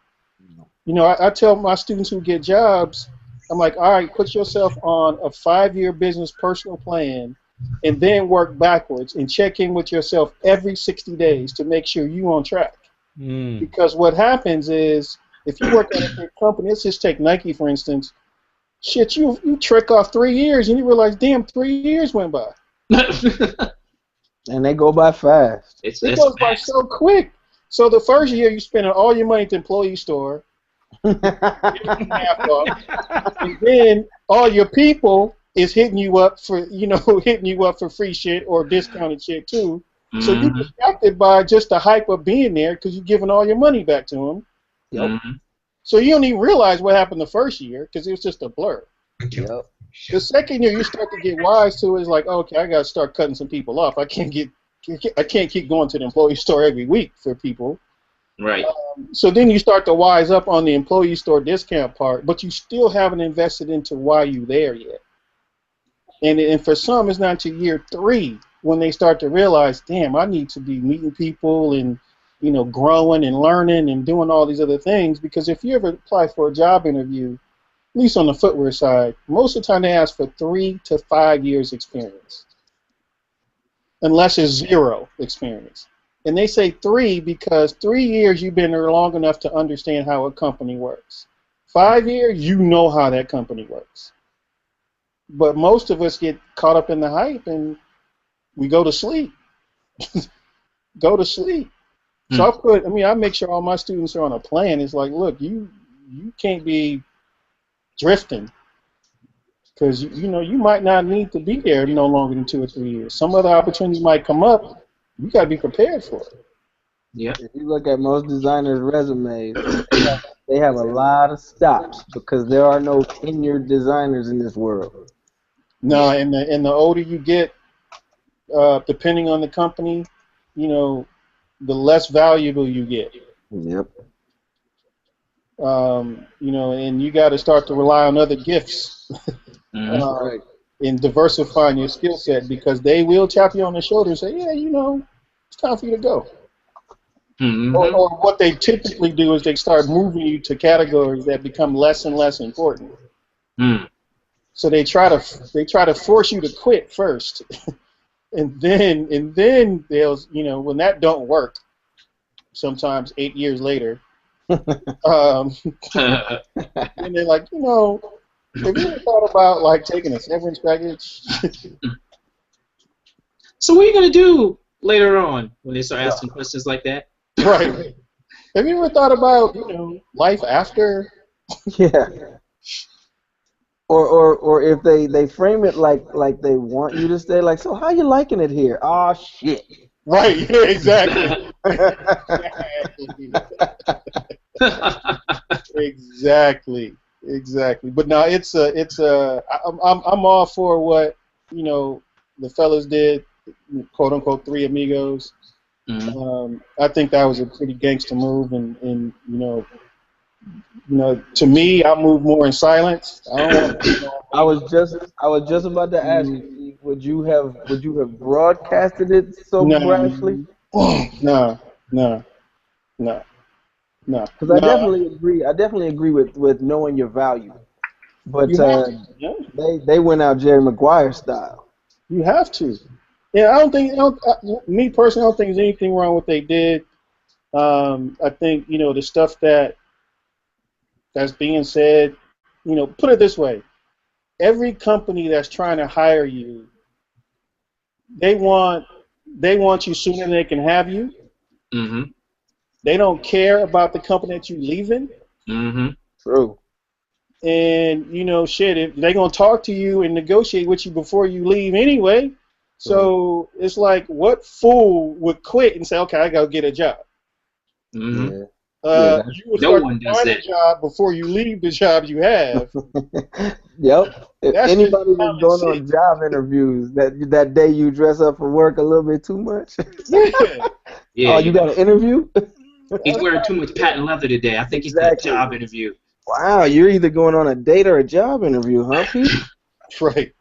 You know, I tell my students who get jobs, I'm like, all right, put yourself on a 5-year business personal plan and then work backwards and check in with yourself every 60 days to make sure you're on track. Because what happens is if you work at a big company, let's just take Nike, for instance, shit, you trick off 3 years and you realize, damn, 3 years went by. And they go by fast. It goes by so quick. So the first year you spend all your money at the employee store, and then all your people is hitting you up for free shit or discounted shit too. So you're distracted by just the hype of being there because you're giving all your money back to them. Yep. So you don't even realize what happened the first year because it was just a blur. Yep. The second year you start to get wise to it, it's like, okay, I gotta start cutting some people off. I can't keep going to the employee store every week for people. Right. So then you start to wise up on the employee store discount part, but you still haven't invested into why you're there yet. And for some, it's not until year 3 when they start to realize, damn, I need to be meeting people and, you know, growing and learning and doing all these other things. Because if you ever apply for a job interview, at least on the footwear side, most of the time they ask for 3 to 5 years experience, unless it's 0 experience. And they say 3 because 3 years you've been there long enough to understand how a company works. 5 years, you know how that company works. But most of us get caught up in the hype and we go to sleep. Go to sleep. So I make sure all my students are on a plan. It's like, look, you can't be drifting because you know you might not need to be there no longer than 2 or 3 years. Some other opportunity might come up. You got to be prepared for it. Yeah. If you look at most designers' resumes, they have a lot of stops because there are no tenured designers in this world. No, and the older you get, depending on the company, you know, the less valuable you get. Yep. You know, and you got to start to rely on other gifts. Right. In diversifying your skill set because they will tap you on the shoulder and say, yeah, you know, it's time for you to go. Or what they typically do is they start moving you to categories that become less and less important. So they try to force you to quit first, and then they'll, you know, when that don't work, sometimes 8 years later, and they're like, you know, have you ever thought about like taking a severance package? So what are you gonna do later on when they start asking questions like that? Right. Have you ever thought about, you know, life after? Yeah. Or if they frame it like they want you to stay, like, so how you liking it here? Oh shit. Right. Yeah, exactly. Exactly. But no, I'm all for what, you know, the fellas did, quote unquote, 3 amigos. I think that was a pretty gangster move, and you know, To me, I move more in silence. I don't want I was just about to ask you, Steve, would you have broadcasted it so brashly? no, no, no, no, no, Because no. I definitely agree with knowing your value. But You have to. Yeah, they went out Jerry Maguire style. you have to. Yeah, me personally, I don't think there's anything wrong with what they did. I think the stuff that's being said. Put it this way: every company that's trying to hire you, they want you sooner than they can have you. Mm-hmm. They don't care about the company that you're leaving. Mm-hmm. True. And shit, if they're gonna talk to you and negotiate with you before you leave anyway. So it's like, what fool would quit and say, "Okay, I gotta get a job"? Mm-hmm. Yeah. You would No start one to does find a that. job before you leave the job you have. Yep. If That's just anybody that's common going sense. on job interviews, that day you dress up for work a little bit too much. Yeah. Yeah, Oh, you got an interview? he's wearing too much patent leather today. I think he's got a Exactly. job interview. Wow, you're either going on a date or a job interview, huh, Pete? Right.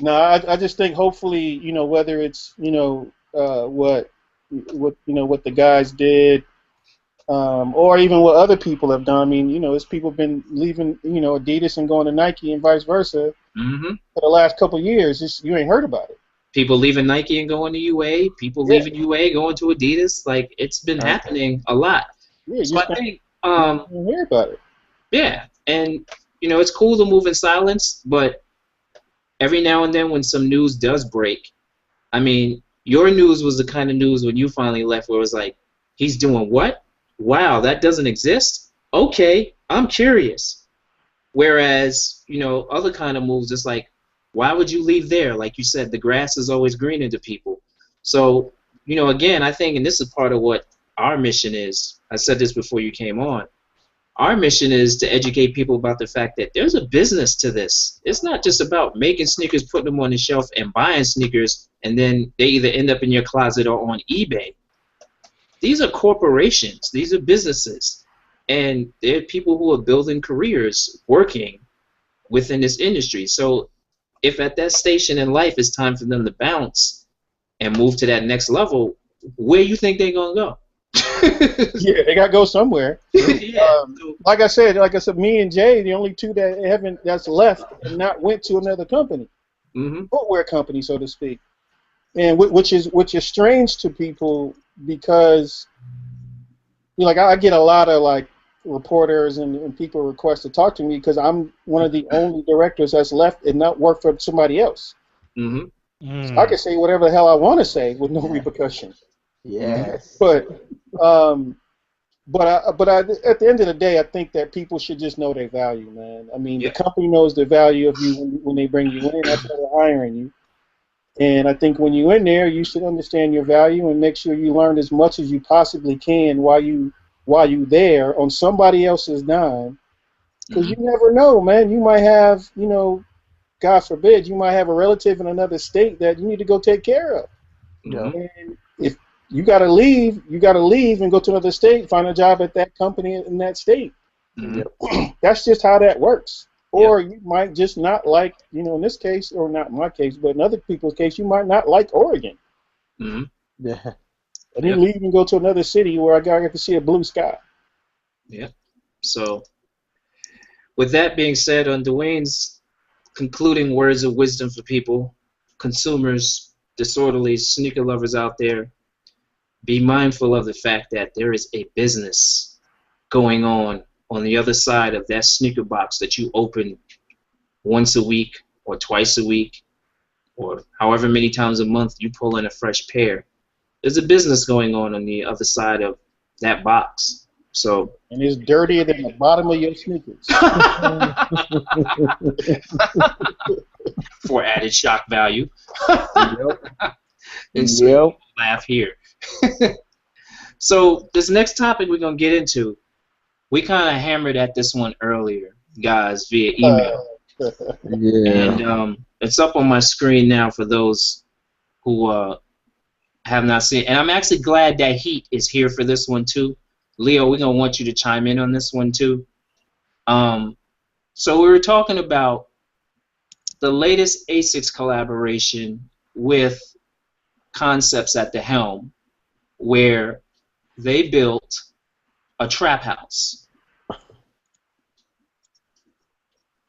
No, I just think hopefully, whether it's, what the guys did, or even what other people have done. I mean, it's people been leaving, Adidas and going to Nike and vice versa Mm-hmm. for the last couple of years. Just you ain't heard about it. People leaving Nike and going to UA. People Yeah. leaving UA going to Adidas. Like, it's been happening a lot. Yeah, So I you think, don't hear about it. yeah, and it's cool to move in silence, but every now and then when some news does break, I mean, your news was the kind of news when you finally left where it was like, he's doing what? Wow, that doesn't exist? Okay, I'm curious. Whereas, other kind of moves, it's like, why would you leave there? Like you said, the grass is always greener to people. So, again, I think, and this is part of what our mission is. I said this before you came on. Our mission is to educate people about the fact that there's a business to this. It's not just about making sneakers, putting them on the shelf, and buying sneakers, and then they either end up in your closet or on eBay. These are corporations. These are businesses. And there are people who are building careers working within this industry. So if at that station in life it's time for them to bounce and move to that next level, where you think they're going to go? Yeah, they gotta go somewhere. Yeah. Like I said, me and Jay, the only two that's left and not went to another company, footwear company, so to speak, and which is strange to people because, I get a lot of reporters and people request to talk to me because I'm one of the only directors that's left and not work for somebody else. So I can say whatever the hell I want to say with no repercussion. Yes. But at the end of the day, I think that people should just know their value, man. I mean, the company knows the value of you when they bring you in. That's why they're hiring you. And I think when you're in there, you should understand your value and make sure you learn as much as you possibly can while you there on somebody else's dime. Because you never know, man. You might have, God forbid, you might have a relative in another state that you need to go take care of. And if you got to leave and go to another state, find a job at that company in that state. That's just how that works. Or you might just not like, in this case, or not in my case, but in other people's case, you might not like Oregon. Yeah. And then leave and go to another city where I get to see a blue sky. Yeah. So, with that being said, on Dwayne's concluding words of wisdom for people, consumers, disorderlies, sneaker lovers out there, be mindful of the fact that there is a business going on the other side of that sneaker box that you open once a week or twice a week or however many times a month you pull in a fresh pair. There's a business going on the other side of that box. So, and it's dirtier than the bottom of your sneakers. For added shock value. And so you laugh here. So this next topic we're going to get into, we kind of hammered at this one earlier, guys, via email. And it's up on my screen now for those who have not seen it. And I'm actually glad that Heat is here for this one too, Leo, we're gonna want you to chime in on this one too. So we were talking about the latest ASICS collaboration with Concepts at the helm, where they built a trap house.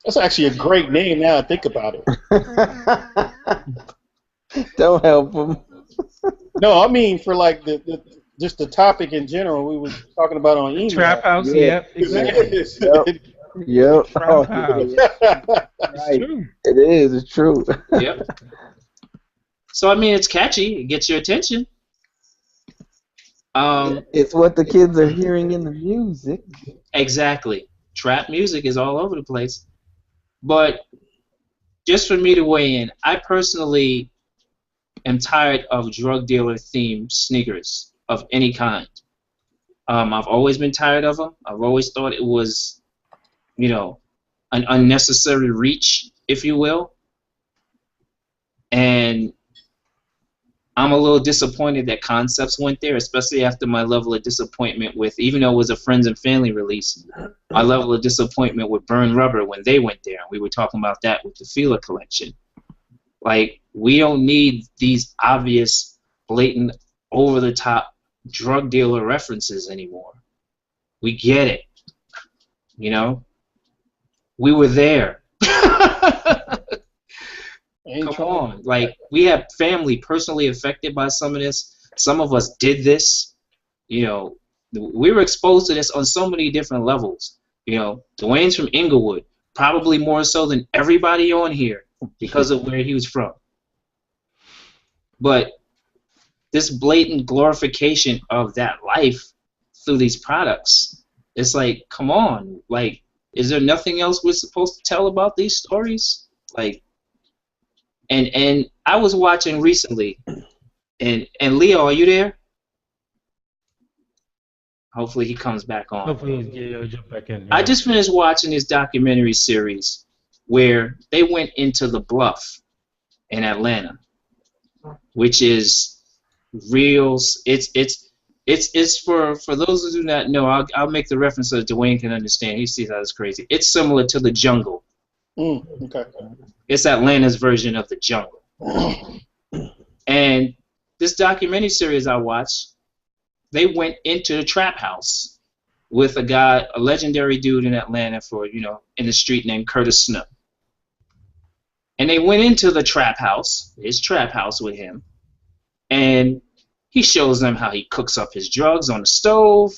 That's actually a great name now I think about it. Don't help them. No, I mean for like just the topic in general we were talking about on email. Trap house, Yeah. yep, exactly. Yep. Trap house. It's true. It is. It's true. Yep. So I mean, it's catchy. It gets your attention. It's what the kids are hearing in the music. Exactly. Trap music is all over the place. But just for me to weigh in, I personally am tired of drug dealer themed sneakers of any kind. I've always been tired of them. I've always thought it was, an unnecessary reach, if you will. And I'm a little disappointed that Concepts went there, especially after my level of disappointment with, even though it was a friends and family release, my level of disappointment with Burn Rubber when they went there. We were talking about that with the Fila collection. Like, we don't need these obvious, blatant, over-the-top drug dealer references anymore. We get it. We were there. Come on. Like, we have family personally affected by some of this. Some of us did this. We were exposed to this on so many different levels. Dwayne's from Inglewood, probably more so than everybody on here because of where he was from. But this blatant glorification of that life through these products, it's like, come on. Like, is there nothing else we're supposed to tell about these stories? Like, and I was watching recently, and Leo, are you there? Hopefully he comes back on. Hopefully he'll jump back in. Yeah. I just finished watching this documentary series where they went into the Bluff in Atlanta, which is real. It's for those who do not know. I'll make the reference so that Dwayne can understand. He sees how it's crazy. It's similar to the Jungle. Okay. It's Atlanta's version of the Jungle. And this documentary series I watched, they went into the trap house with a legendary dude in Atlanta in the street named Curtis Snow. And they went into the trap house, his trap house with him, and he shows them how he cooks up his drugs on the stove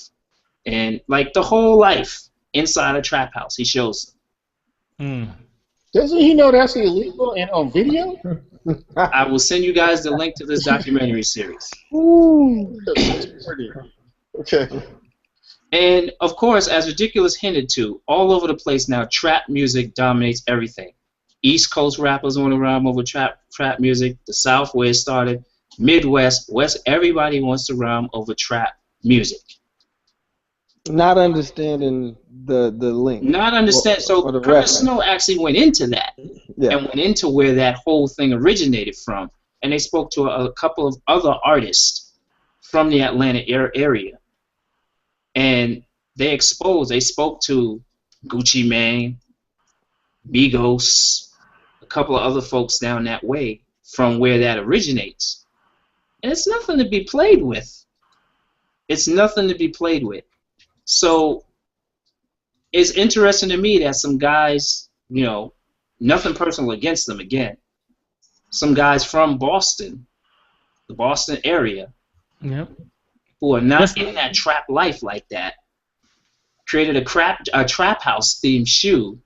and like the whole life inside a trap house. He shows them. Doesn't he know that's illegal and on video? I will send you guys the link to this documentary series. Okay. And of course, as Ridiculous hinted to, all over the place now, trap music dominates everything. East Coast rappers want to rhyme over trap music. The South, where it started, Midwest, West, everybody wants to rhyme over trap music. Not understanding the link. Not understand. So Curtis Snow actually went into that and went into where that whole thing originated from. And they spoke to a couple of other artists from the Atlanta area. And they spoke to Gucci Mane, Migos, a couple of other folks down that way from where that originates. And it's nothing to be played with. It's nothing to be played with. So it's interesting to me that some guys, nothing personal against them again, some guys from Boston, the Boston area, who are not in that trap life like that, created a trap house themed shoe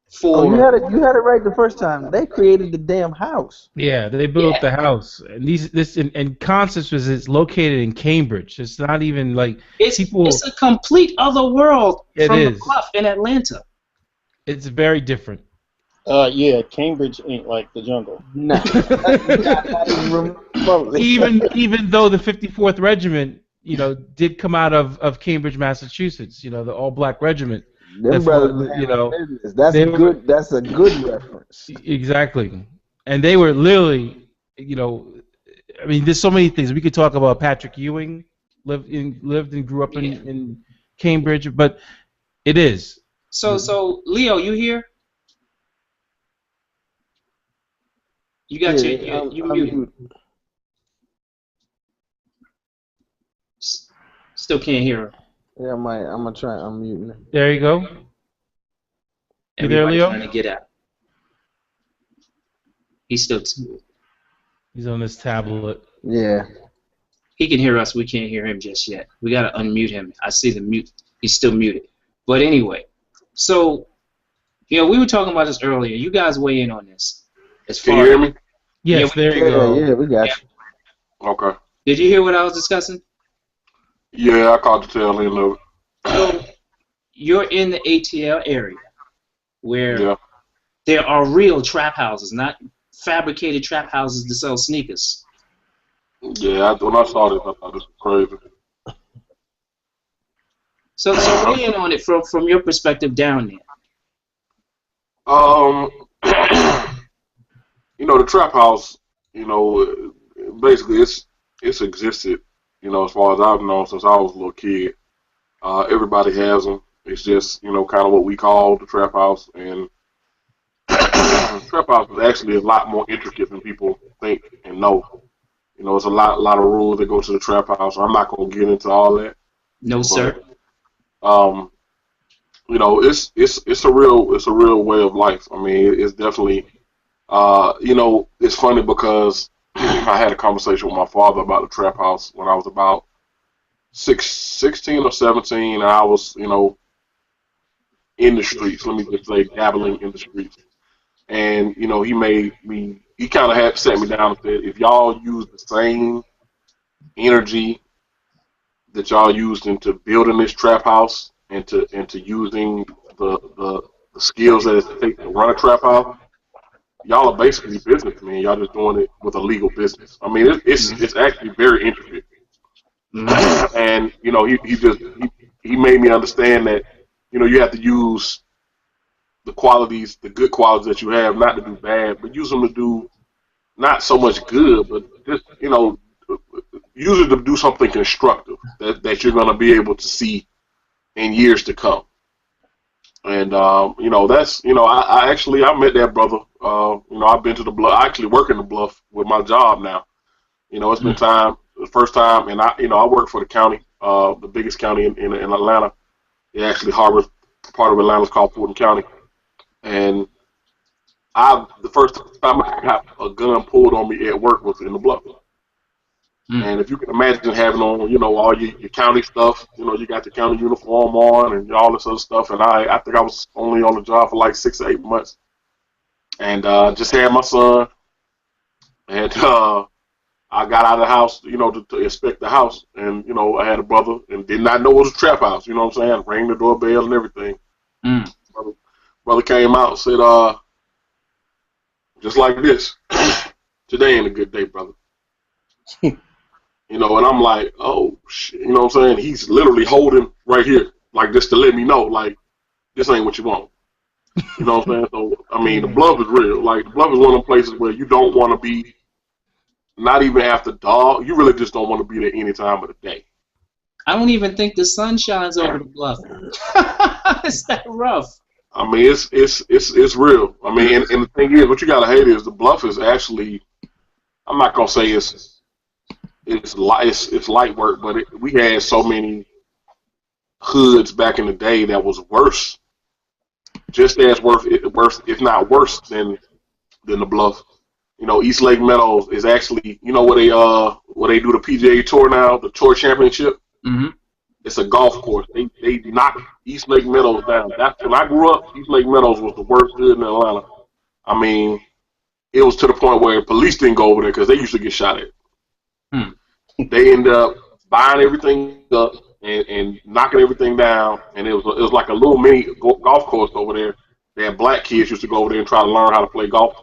for. Oh, you had it right the first time. They created the damn house. Yeah, they built the house, and Concepts is located in Cambridge. It's not even like it's a complete other world from the Bluff in Atlanta. It's very different. Cambridge ain't like the Jungle. No. even though the 54th Regiment, did come out of Cambridge, Massachusetts. The all-black regiment. Them brothers, that's a good reference. Exactly, and they were literally, there's so many things we could talk about. Patrick Ewing, lived and grew up in Cambridge, but it is. So Leo, you here? You got you muted. Still can't hear her. Yeah, I'm gonna try unmuting it. There you go. You there, Leo? Trying to get out. He's still. He's on his tablet. Yeah. He can hear us. We can't hear him just yet. We gotta unmute him. I see the mute. He's still muted. But anyway, so we were talking about this earlier. You guys weigh in on this. Can you hear me? Yes, there you go. Yeah, we got you. Okay. Did you hear what I was discussing? Yeah, I caught the tail end of it. So you're in the ATL area where there are real trap houses, not fabricated trap houses to sell sneakers. Yeah, when I saw this, I thought this was crazy. So weigh in on it from your perspective down there. The trap house, basically it's existed, as far as I've known since I was a little kid. Everybody has them. It's just, kind of what we call the trap house, and trap house is actually a lot more intricate than people think and know. It's a lot of rules that go to the trap house. I'm not gonna get into all that. No, sir. It's a real way of life. I mean, it's definitely, it's funny because I had a conversation with my father about the trap house when I was about 16 or 17, and I was, in the streets. Let me just say, dabbling in the streets. And he kind of had set me down and said, if y'all use the same energy that y'all used into building this trap house and to using the skills that it takes to run a trap house, y'all are basically businessmen. Y'all just doing it with a legal business. I mean, it's actually very intricate. And he made me understand that you have to use the good qualities that you have, not to do bad, but use them to do not so much good, but just use it to do something constructive that you're going to be able to see in years to come. And that's I met that brother. I've been to the Bluff. I actually work in the Bluff with my job now. It's been the first time, and I work for the county, the biggest county in Atlanta. It actually harbors part of Atlanta is called Fulton County. And the first time I got a gun pulled on me at work was in the Bluff. And if you can imagine having on, all your county stuff, you got the county uniform on and all this other stuff. And I think I was only on the job for like 6 or 8 months. And just had my son. And I got out of the house, to inspect the house. And, I had a brother and did not know it was a trap house. You know what I'm saying? Rang the doorbell and everything. Brother came out and said, just like this, today ain't a good day, brother. And I'm like, oh, shit. You know what I'm saying? He's literally holding right here, like just to let me know, like, this ain't what you want. You know what I'm saying? So, I mean, the Bluff is real. Like, the Bluff is one of them places where you don't want to be, not even after dark. You really just don't want to be there any time of the day. I don't even think the sun shines over the Bluff. It's that rough. I mean, it's real. I mean, and the thing is, what you gotta hate is the Bluff is actually, I'm not gonna say it's light work, but we had so many hoods back in the day that was worse, just as worse, if not worse than the Bluff. East Lake Meadows is actually, where they do the PGA Tour now, the Tour Championship. It's a golf course. They knocked East Lake Meadows down. That's when I grew up. East Lake Meadows was the worst hood in Atlanta. I mean, it was to the point where police didn't go over there because they used to get shot at. They ended up buying everything up and knocking everything down, and it was like a little mini golf course over there. They had black kids used to go over there and try to learn how to play golf.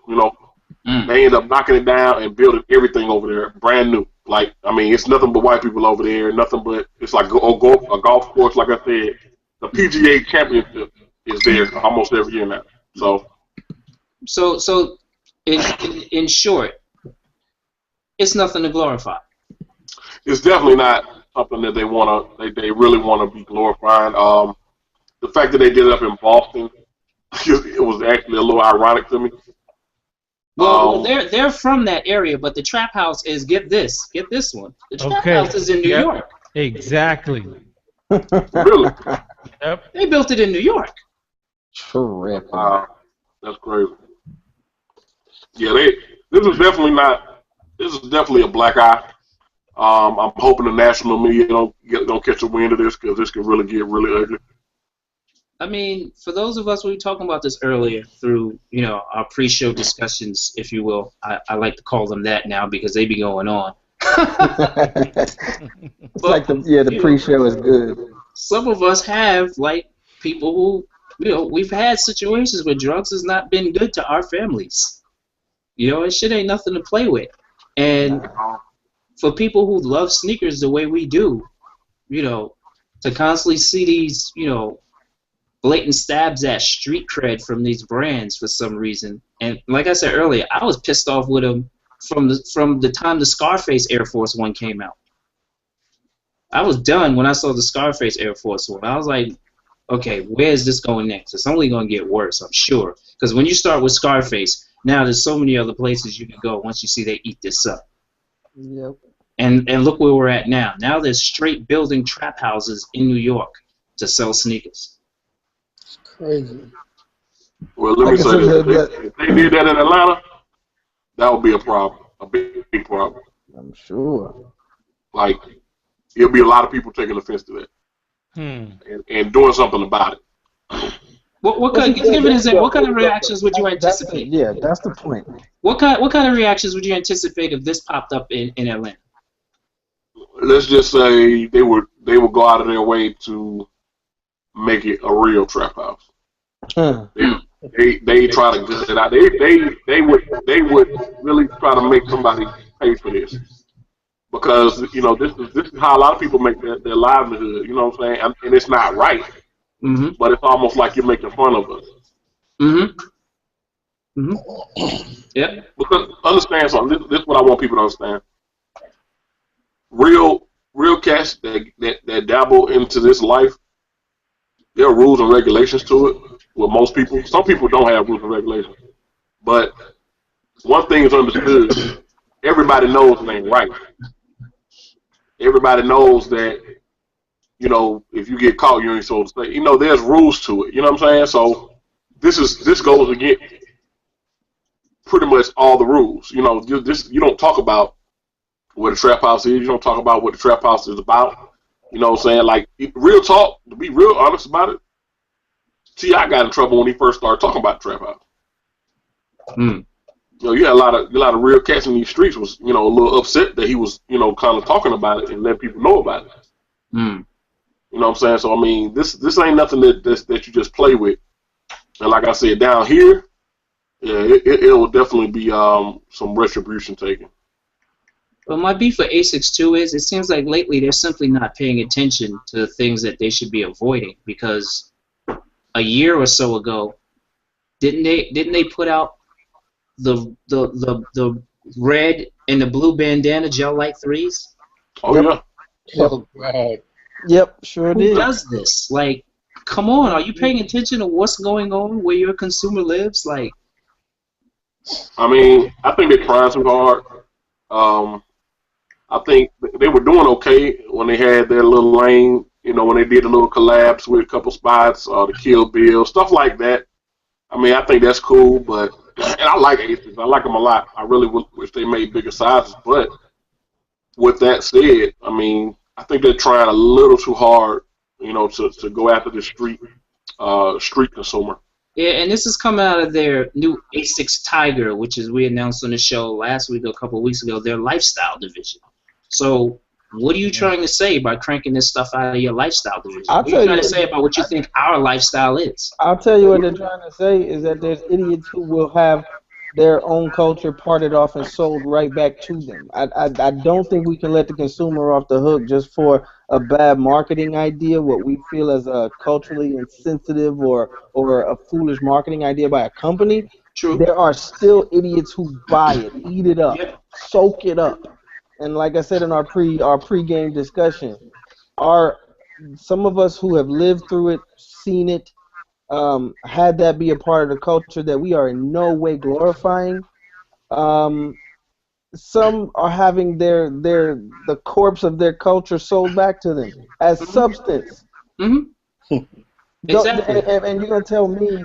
They ended up knocking it down and building everything over there brand new. Like, I mean, it's nothing but white people over there. Nothing but it's like a golf course. Like I said, the PGA Championship is there almost every year now. So in short, it's nothing to glorify. It's definitely not. something that they really want to be glorifying. The fact that they did it up in Boston, it was actually a little ironic to me. Well, they're from that area, but the trap house is get this one. The trap house is in New York. Exactly. Really? Yep. They built it in New York. Terrific. That's crazy. Yeah, this is definitely a black eye. I'm hoping the national media don't catch a wind of this, because this could really get really ugly. I mean, for those of us, we were talking about this earlier through, our pre-show discussions, if you will. I like to call them that now because they be going on. It's like the pre-show is good. Some of us have, like, people who, we've had situations where drugs has not been good to our families. And shit ain't nothing to play with. And for people who love sneakers the way we do, to constantly see these, blatant stabs at street cred from these brands for some reason. And like I said earlier, I was pissed off with them from the time the Scarface Air Force One came out. I was done when I saw the Scarface Air Force One. I was like, okay, where is this going next? It's only going to get worse, I'm sure. Because when you start with Scarface, now there's so many other places you can go once you see they eat this up. Yep. And look where we're at now. Now there's straight building trap houses in New York to sell sneakers. Crazy. Well, let me say this. If they did that in Atlanta, that would be a problem. A big problem. I'm sure. Like, it'll be a lot of people taking offense to that. And doing something about it. What kind of reactions would you anticipate? That's the point. What kind of reactions would you anticipate if this popped up in Atlanta? Let's just say they would go out of their way to make it a real trap house. They try to gut it out. They would really try to make somebody pay for this, because this is how a lot of people make their livelihood. You know what I'm saying? And it's not right. Mm-hmm. But it's almost like you're making fun of us. Mm-hmm. Mm-hmm. Yep. Because understand something. This is what I want people to understand. Real cats that dabble into this life, there are rules and regulations to it. With most people, some people don't have rules and regulations. But one thing is understood: everybody knows it ain't right. Everybody knows that. If you get caught, you ain't supposed to stay. There's rules to it. You know what I'm saying? So this goes against pretty much all the rules. You don't talk about what a trap house is. You don't talk about what the trap house is about. You know what I'm saying? Like, real talk, to be real honest about it, T.I. got in trouble when he first started talking about the trap house. You had a lot of real cats in these streets was, a little upset that he was, kind of talking about it and letting people know about it. You know what I'm saying? So, I mean, this ain't nothing that you just play with. And like I said, down here, yeah, it will definitely be some retribution taken. But my beef for ASICS too is it seems like lately they're simply not paying attention to the things that they should be avoiding, because a year or so ago, didn't they put out the red and the blue bandana gel light 3s? Oh yeah. Oh, right. Yep, sure did. Who does this? Like, come on, are you paying attention to what's going on where your consumer lives? Like, I mean, I think they're trying too hard. I think they were doing okay when they had their little lane, when they did a little collabs with a couple spots, the Kill Bill, stuff like that. I mean, I think that's cool, and I like ASICS. I like them a lot. I really wish they made bigger sizes, but with that said, I mean, I think they're trying a little too hard, to go after the street consumer. yeah, and this is coming out of their new ASICS Tiger, which is we announced on the show last week or a couple of weeks ago, their lifestyle division. So what are you trying to say by cranking this stuff out of your lifestyle division? What are you trying to say about what you think our lifestyle is? I'll tell you what they're trying to say is that there's idiots who will have their own culture parted off and sold right back to them. I don't think we can let the consumer off the hook just for a bad marketing idea, what we feel as a culturally insensitive or a foolish marketing idea by a company. True. There are still idiots who buy it, eat it up, soak it up, And like I said in our pre-game discussion, are some of us who have lived through it, seen it, had that be a part of the culture that we are in no way glorifying. Um, some are having the corpse of their culture sold back to them as substance. Mm-hmm. Exactly. And you're gonna tell me,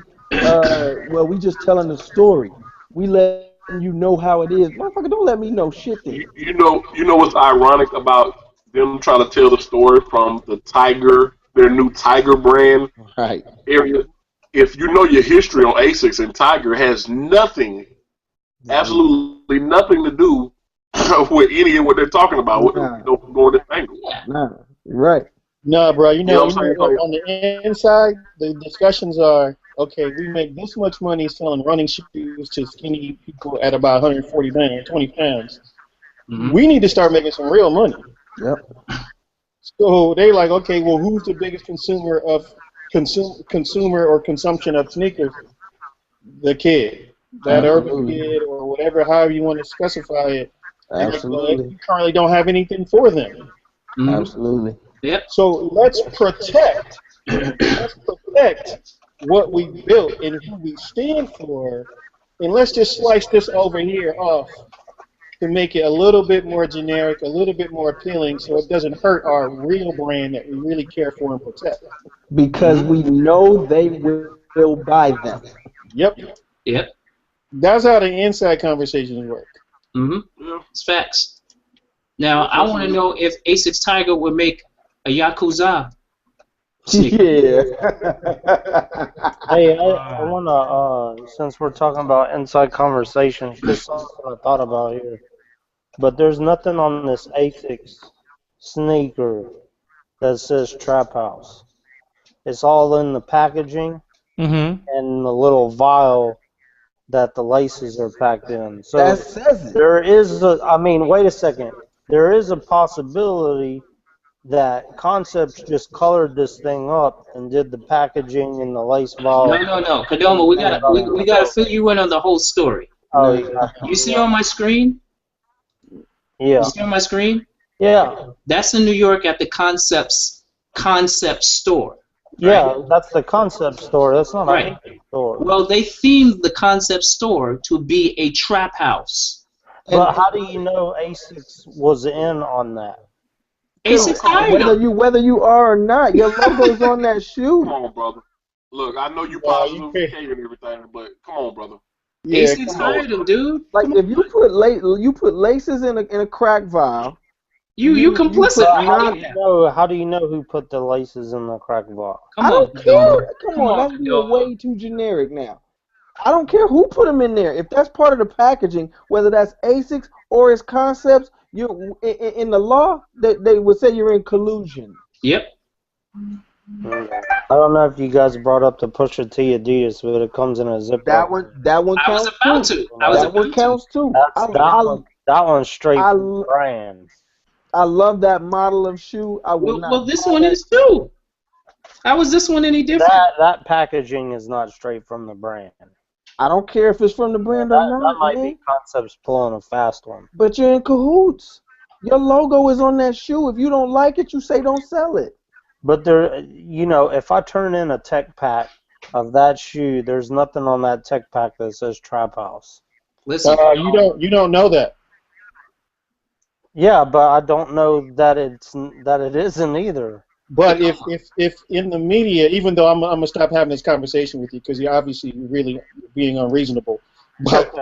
well, we just telling the story. We letting you know how it is, motherfucker. Don't let me know shit then. You know what's ironic about them trying to tell the story from the Tiger, their new Tiger brand Right. area. If you know your history on Asics and Tiger has nothing, absolutely nothing to do with any of what they're talking about. Nah, Going this angle. Yeah. nah. Right. No, bro. You know what I'm saying? On the inside, the discussions are okay. We make this much money selling running shoes to skinny people at about 140 pounds, 20 pounds. Mm-hmm. We need to start making some real money. Yep. So they like, okay, well, who's the biggest consumer or consumption of sneakers? The kid, that urban Absolutely. kid, or whatever, however you want to specify it. And like, well, Absolutely. you currently don't have anything for them. Mm-hmm. Absolutely. Yep. So let's protect what we built and who we stand for, and let's just slice this over here off to make it a little bit more generic, a little bit more appealing, so it doesn't hurt our real brand that we really care for and protect. Because we know they will buy them. Yep, Yep. that's how the inside conversations work. Mm-hmm. Yeah. It's facts. Now, I want to know if Asics Tiger would make a Yakuza sneaker. Yeah. Hey, I wanna since we're talking about inside conversations, just something I thought about here. But there's nothing on this Asics sneaker that says Trap House. It's all in the packaging Mm-hmm. and the little vial that the laces are packed in. So That says it. there is I mean, wait a second. There is a possibility that Concepts just colored this thing up and did the packaging and the lace vial. No. Kadoma, we gotta fill you in on the whole story. Oh, Nah. You see on my screen? yeah. You see on my screen? Yeah. That's in New York at the Concept store. Yeah, that's the Concept store. That's not Right. a store. Well, they themed the Concept store to be a trap house. But how do you know Asics was in on that? Asics hired Whether them. you are or not, your logo's on that shoe. Come on, brother. Look, I know you Well, positive you and everything, but come on, brother. Yeah, Asics hired them, dude. Like if you put laces in a crack vial. You complicit. put I non- hate that. How do you know who put the laces in the crack vial? Come I on, don't care. Kadoma. Come on, that's being Kadoma. way too generic now. I don't care who put them in there. If that's part of the packaging, whether that's Asics or its Concepts, you in the law they would say you're in collusion. Yep. I don't know if you guys brought up the Pusha T Adidas, but it comes in a zip. That one I was counts about too. to. I was That one about to. counts too. That one's straight I- from the brand. I love that model of shoe. I will not. Well, this one is too. How is this one any different? That packaging is not straight from the brand. I don't care if it's from the brand or That not, might man. be Concepts pulling a fast one. But you're in cahoots. Your logo is on that shoe. If you don't like it, you say don't sell it. But there, if I turn in a tech pack of that shoe, there's nothing on that tech pack that says Trap House. Listen, you don't know that. Yeah, but I don't know that it isn't either. But if in the media, even though I'm gonna stop having this conversation with you because you're obviously really being unreasonable. But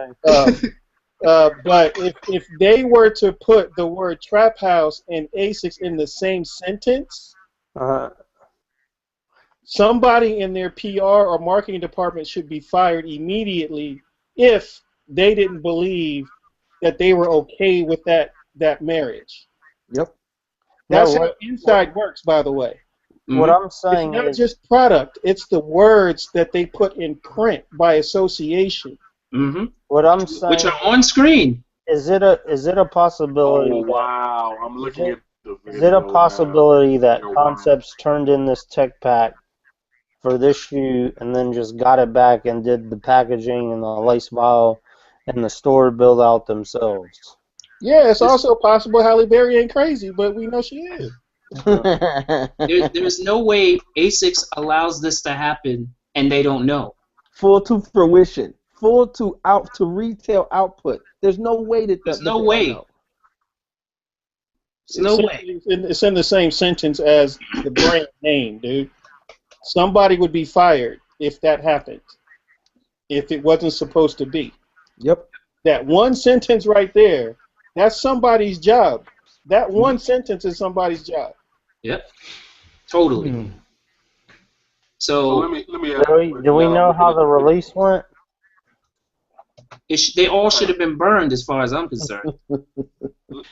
but if they were to put the word Trap House and Asics in the same sentence, somebody in their PR or marketing department should be fired immediately if they didn't believe that they were okay with that marriage. Yep. That's how inside works, by the way. What I'm saying It's not is just product; it's the words that they put in print by association. Mm-hmm. What I'm saying Which are on screen. is it a possibility? Oh, wow. I'm looking at the video. Is it a possibility that Wow. Concepts turned in this tech pack for this shoe and then just got it back and did the packaging and the lace vial and the store build out themselves? Yeah, it's also possible Halle Berry ain't crazy, but we know she is. There's no way ASICS allows this to happen and they don't know. Full to fruition, full to retail output. There's no way that There's that no they way. don't know. There's no way. It's in the same sentence as the brand name, dude. Somebody would be fired if that happened. If it wasn't supposed to be. Yep. That one sentence right there, that's somebody's job. That one sentence is somebody's job. Yep. Totally. Hmm. So let me ask Do we know how the release went? they all should have been burned, as far as I'm concerned. let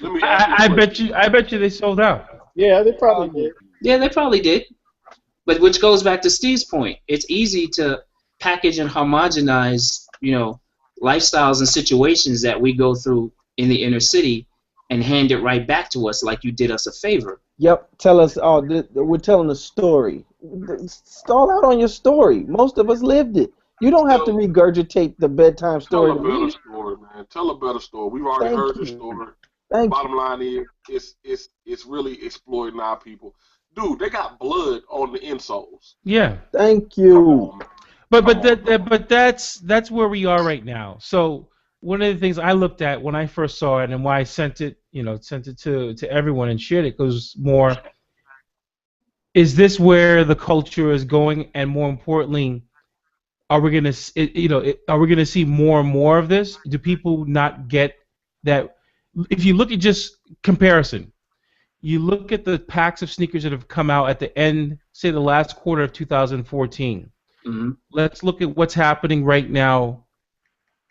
me ask you I a bet question. you they sold out. Yeah, they probably did. Yeah, they probably did. But which goes back to Steve's point. It's easy to package and homogenize, lifestyles and situations that we go through in the inner city and hand it right back to us like you did us a favor. Yep. Tell us. We're telling a story. Stall out on your story. Most of us lived it. You don't have to regurgitate the bedtime story. Tell a better story, man. Tell a better story. We've already heard the story. Bottom line is, it's really exploiting our people. Dude, they got blood on the insoles. Yeah. Thank you. But that's where we are right now. So one of the things I looked at when I first saw it and why I sent it to everyone and shared it was more, is this where the culture is going, and more importantly, are we gonna see more and more of this? Do people not get that? If you look at just comparison, you look at the packs of sneakers that have come out at the end, say the last quarter of 2014. Mm-hmm. Let's look at what's happening right now,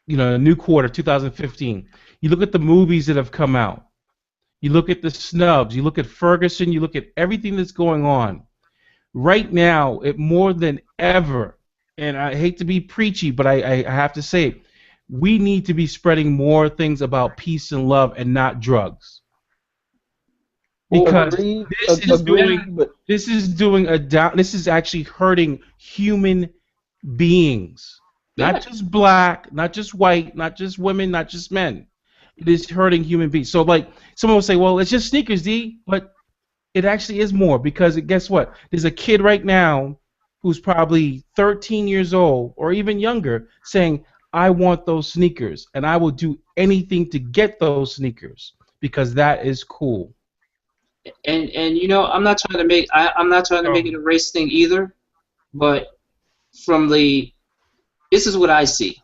the new quarter, 2015. You look at the movies that have come out. You look at the snubs. You look at Ferguson. You look at everything that's going on. Right now, it more than ever, and I hate to be preachy, but I have to say it, we need to be spreading more things about peace and love and not drugs. Because this is actually hurting human beings. Not just black, not just white, not just women, not just men. It is hurting human beings. So, like, someone will say, well, it's just sneakers, D, but it actually is more, because guess what? There's a kid right now who's probably 13 years old or even younger saying, I want those sneakers, and I will do anything to get those sneakers because that is cool. And I'm not trying to make it a race thing either, but this is what I see.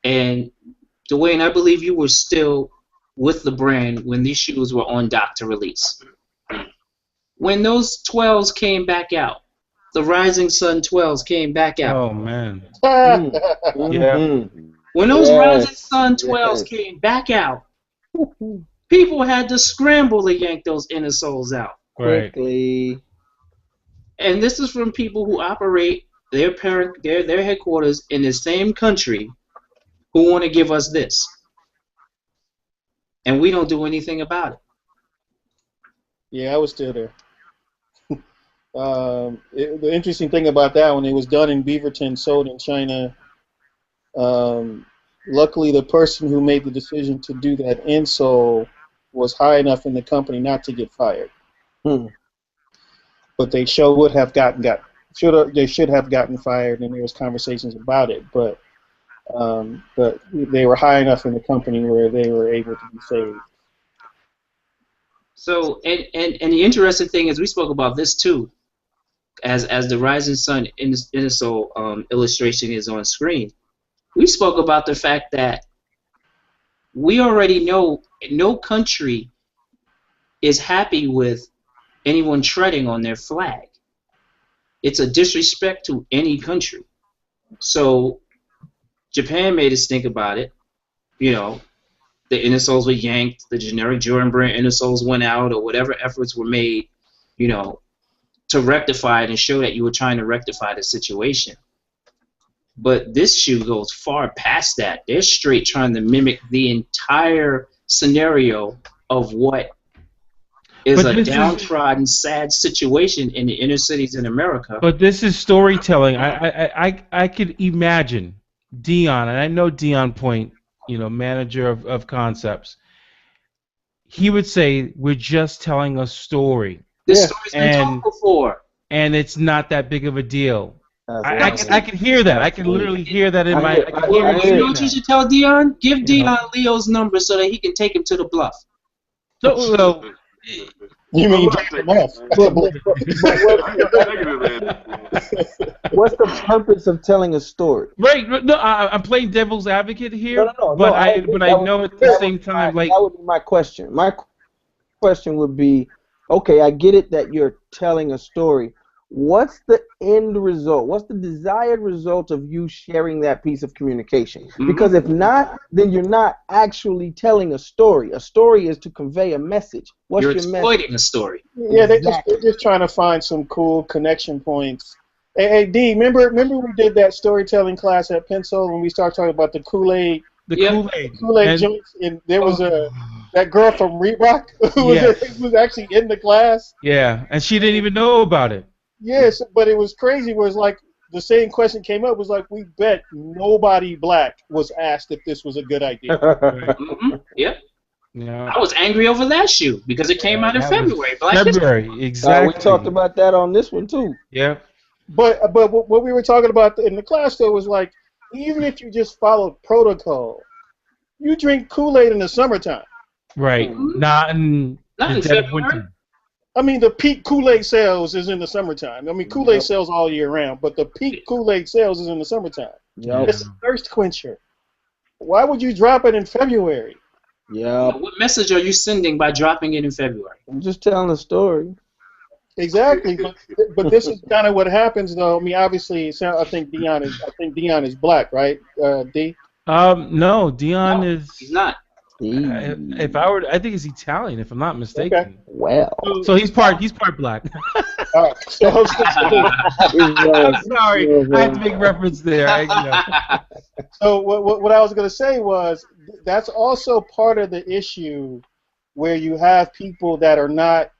And Dwayne, I believe you were still with the brand when these shoes were on dock to release. When those 12s came back out, the Rising Sun 12s came back out. Oh, man. Yeah. When those Rising Sun 12s came back out, people had to scramble to yank those inner soles out. Quickly. And this is from people who operate their headquarters in the same country who want to give us this. And we don't do anything about it. Yeah, I was still there. The interesting thing about that, when it was done in Beaverton, sold in China, luckily the person who made the decision to do that insole was high enough in the company not to get fired. But they should have gotten fired, and there was conversations about it. But they were high enough in the company where they were able to be saved. So, and the interesting thing is, we spoke about this too, as the Rising Sun insole illustration is on screen. We spoke about the fact that we already know no country is happy with anyone treading on their flag. It's a disrespect to any country. So Japan made us think about it. The insoles were yanked, the generic Jordan brand insoles went out, or whatever efforts were made, to rectify it and show that you were trying to rectify the situation. But this shoe goes far past that. They're straight trying to mimic the entire scenario of what is a downtrodden, sad situation in the inner cities in America. But this is storytelling. I could imagine Dion, and I know Dion Point, manager of Concepts. he would say, "We're just telling a story, This Yeah. story's been told before. and it's not that big of a deal." That's I right. can hear that. I can literally hear that in my. I can hear I him hear You know saying what you that. should tell Dion? Give You Dion know? Leo's number so that he can take him to the bluff. No, You mean Well, drop them off? But what's the purpose of telling a story? right. No, I'm playing devil's advocate here, No. but I agree. I know at the same time, like, that would be my question. My question would be, okay, I get it that you're telling a story. What's the end result? What's the desired result of you sharing that piece of communication? Because if not, then you're not actually telling a story. A story is to convey a message. What's You're your message? exploiting a story. Yeah, they're just trying to find some cool connection points. Hey, D, remember we did that storytelling class at Pencil when we started talking about the Kool-Aid the Yep. Kool-Aid. joints, and there was that girl from Reebok who was actually in the class. Yeah, and she didn't even know about it. Yes, but it was crazy. Where it's like the same question came up. Was like, we bet nobody black was asked if this was a good idea. Yep. Yeah. I was angry over that shoe because it came out in That was February. Black History. February, exactly. We talked about that on this one too. Yeah. But what we were talking about in the class though was like, even if you just followed protocol, you drink Kool-Aid in the summertime. Right. Not in Not the in dead of February. winter. I mean, the peak Kool-Aid sales is in the summertime. I mean, Kool-Aid sells all year round, but the peak Kool-Aid sales is in the summertime. Yep. It's a thirst quencher. Why would you drop it in February? Yep. What message are you sending by dropping it in February? I'm just telling a story. Exactly, but this is kind of what happens, though. I mean, obviously, I think Dion is black, right? D. No, Dion No, is. He's not. If I were, I think he's Italian, if I'm not mistaken. Okay. Well. So he's part black. All right. So, I'm sorry, I had to make reference there. so what I was going to say was that's also part of the issue where you have people that are not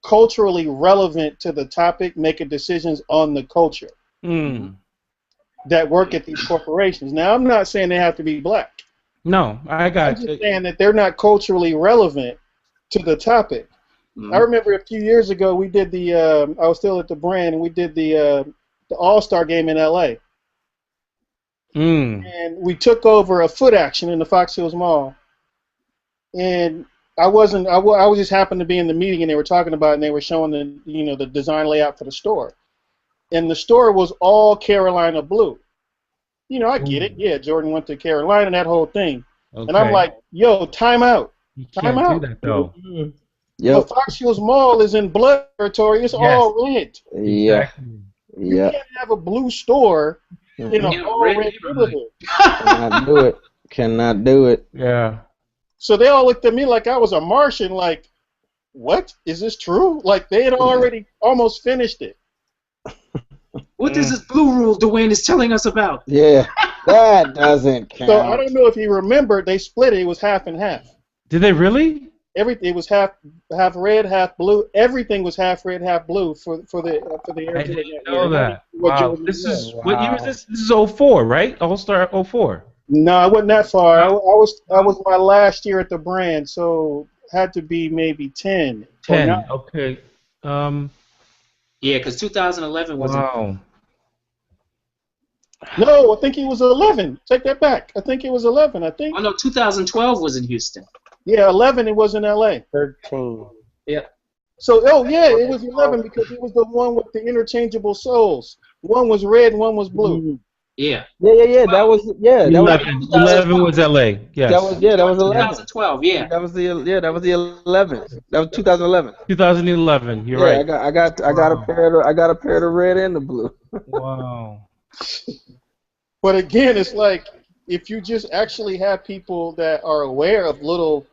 culturally relevant to the topic making decisions on the culture that work at these corporations. Now, I'm not saying they have to be black. No, I got I'm just saying that they're not culturally relevant to the topic. I remember a few years ago we did the I was still at the brand and we did the All-Star game in LA. And we took over a Foot Action in the Fox Hills Mall. And I was just happened to be in the meeting and they were talking about it and they were showing the design layout for the store. And the store was all Carolina blue. I get it. Yeah, Jordan went to Carolina, that whole thing. Okay. And I'm like, yo, time out. You Time can't out. do that though. The Fox Hills Mall is in blood territory. It's all red. Yeah. You Yeah. can't have a blue store in a all red neighborhood. Cannot do it. Cannot do it. Yeah. So they all looked at me like I was a Martian, like, what? Is this true? Like they had already almost finished it. What is this blue rule Dwayne is telling us about? Yeah. That doesn't count. So I don't know if you remember, they split it. It was half and half. Did they really? Everything, it was half red, half blue. Everything was half red, half blue for the I didn't know that. Wow. What year is this? This is 04, right? All-Star 04. No, I wasn't that far. I was my last year at the brand, so had to be maybe 10. 10. 9. Okay. Yeah, because 2011 was. Wow. No, I think he was 11. Take that back. I think it was 11. I think. Oh no, 2012 was in Houston. Yeah, 11. It was in L.A. 13. Yeah. So, it was 11 because it was the one with the interchangeable soles. One was red, and one was blue. Yeah. Yeah. That was 11 was LA. Yes. That was 11. 2012. Yeah. That was the 11th. That was 2011. 2011. You're right. I got a pair of the red and the blue. Wow. But again, it's like if you just actually have people that are aware of little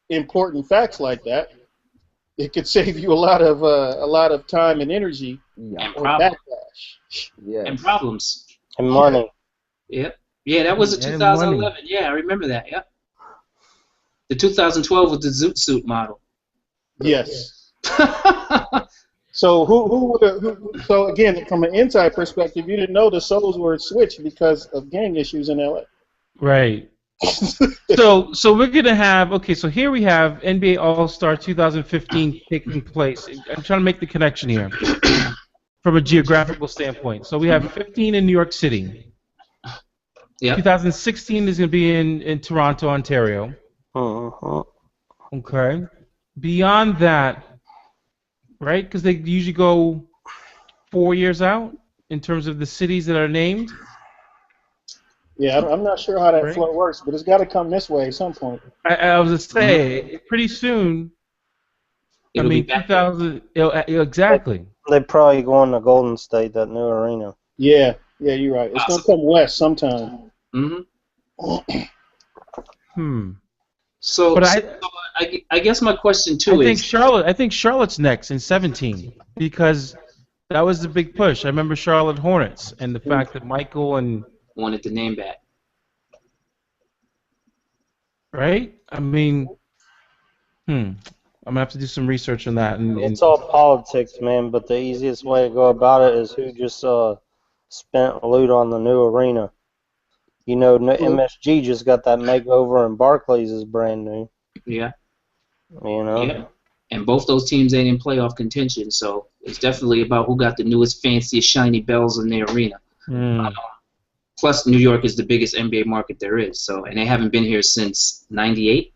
important facts like that, it could save you a lot of time and energy And or problems. backlash. Yes. And problems. And money. Yep. Yeah, that was a And 2011. money. Yeah, I remember that. Yep. The 2012 was the Zoot Suit model. Yes. So so again, from an inside perspective, you didn't know the soles were switched because of gang issues in LA. Right. So we're gonna have so here we have NBA All-Star 2015 taking place. I'm trying to make the connection here from a geographical standpoint. So we have 15 in New York City. Yeah. 2016 is gonna be in Toronto, Ontario. Uh-huh. Okay. Beyond that, right? Because they usually go 4 years out in terms of the cities that are named. Yeah, I'm not sure how that Right. flow works, but it's got to come this way at some point. I was gonna say pretty soon. It'll be back 2000. Exactly. They probably going to Golden State, that new arena. Yeah, you're right. It's going to come west sometime. Mm-hmm. Hmm. So, But I guess my question too I think Charlotte's next in 17 because that was the big push. I remember Charlotte Hornets and the fact that Michael and wanted the name back. right. I mean, I'm gonna have to do some research on that. And It's all politics, man, but the easiest way to go about it is who just spent loot on the new arena. You know, MSG just got that makeover, and Barclays is brand new. Yeah. You know. Yeah. And both those teams ain't in playoff contention, so it's definitely about who got the newest, fanciest, shiny bells in their arena. Plus, New York is the biggest NBA market there is, so and they haven't been here since '98.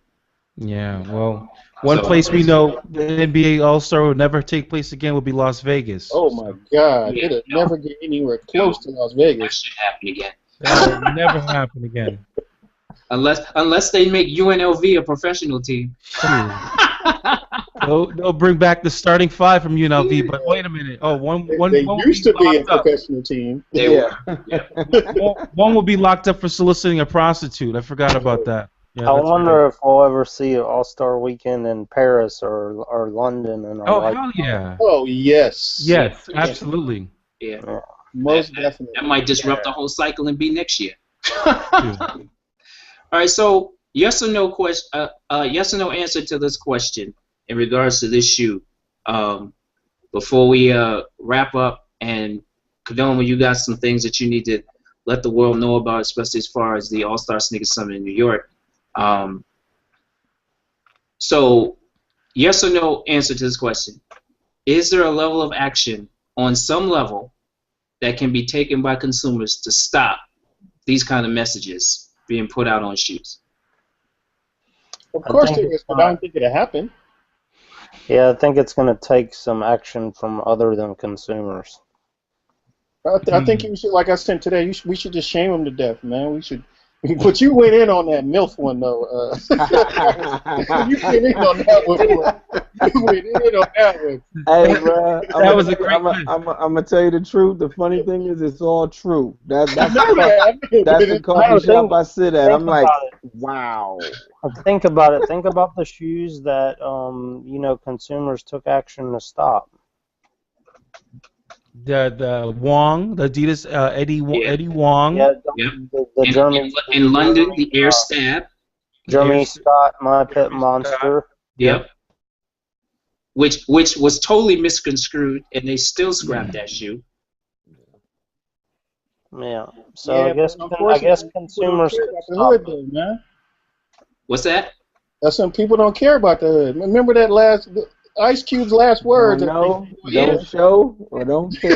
Yeah. Well, one place we know the NBA All-Star will never take place again will be Las Vegas. Oh my God! Yeah, It'll never get anywhere close to Las Vegas. That should happen again. That will never happen again. Unless they make UNLV a professional team. They'll bring back the starting five from UNLV, but wait a minute. Oh, one used to be a professional team. One will be locked up for soliciting a prostitute. I forgot about that. Yeah, I wonder if we'll ever see an All-Star weekend in Paris or London. And hell yeah. Oh, yes. Yes, absolutely. Yeah. Most definitely. That might disrupt the whole cycle and be next year. All right, so yes or no answer to this question in regards to this shoe. Before we wrap up, and Kadoma, you got some things that you need to let the world know about, especially as far as the All-Star Sneaker Summit in New York. So, yes or no answer to this question. Is there a level of action on some level that can be taken by consumers to stop these kind of messages being put out on shoes? Of course there is, but I don't think it'll happen. Yeah, I think it's going to take some action from other than consumers. I think you should, like I said today, we should just shame them to death, man. We should. But you went in on that MILF one, though. You went in on that one. You went in on that one. Hey, bro, That was a great I'm gonna tell you the truth. The funny thing is, it's all true. That's I the know that. that's the coffee shop I sit at. I'm like, about it. wow. Think about it. Think about the shoes that consumers took action to stop. The Wong, the Adidas Eddie Wong. Yeah, Yep. the German in London, the Air Stab. Jeremy Scott, My Pet Monster. Yep. Which was totally misconstrued, and they still scrapped that shoe. Yeah. So I guess consumers. People don't care about the hood, though, man. What's that? That's some people don't care about the hood. Remember that Ice Cube's last words? Don't show or don't care.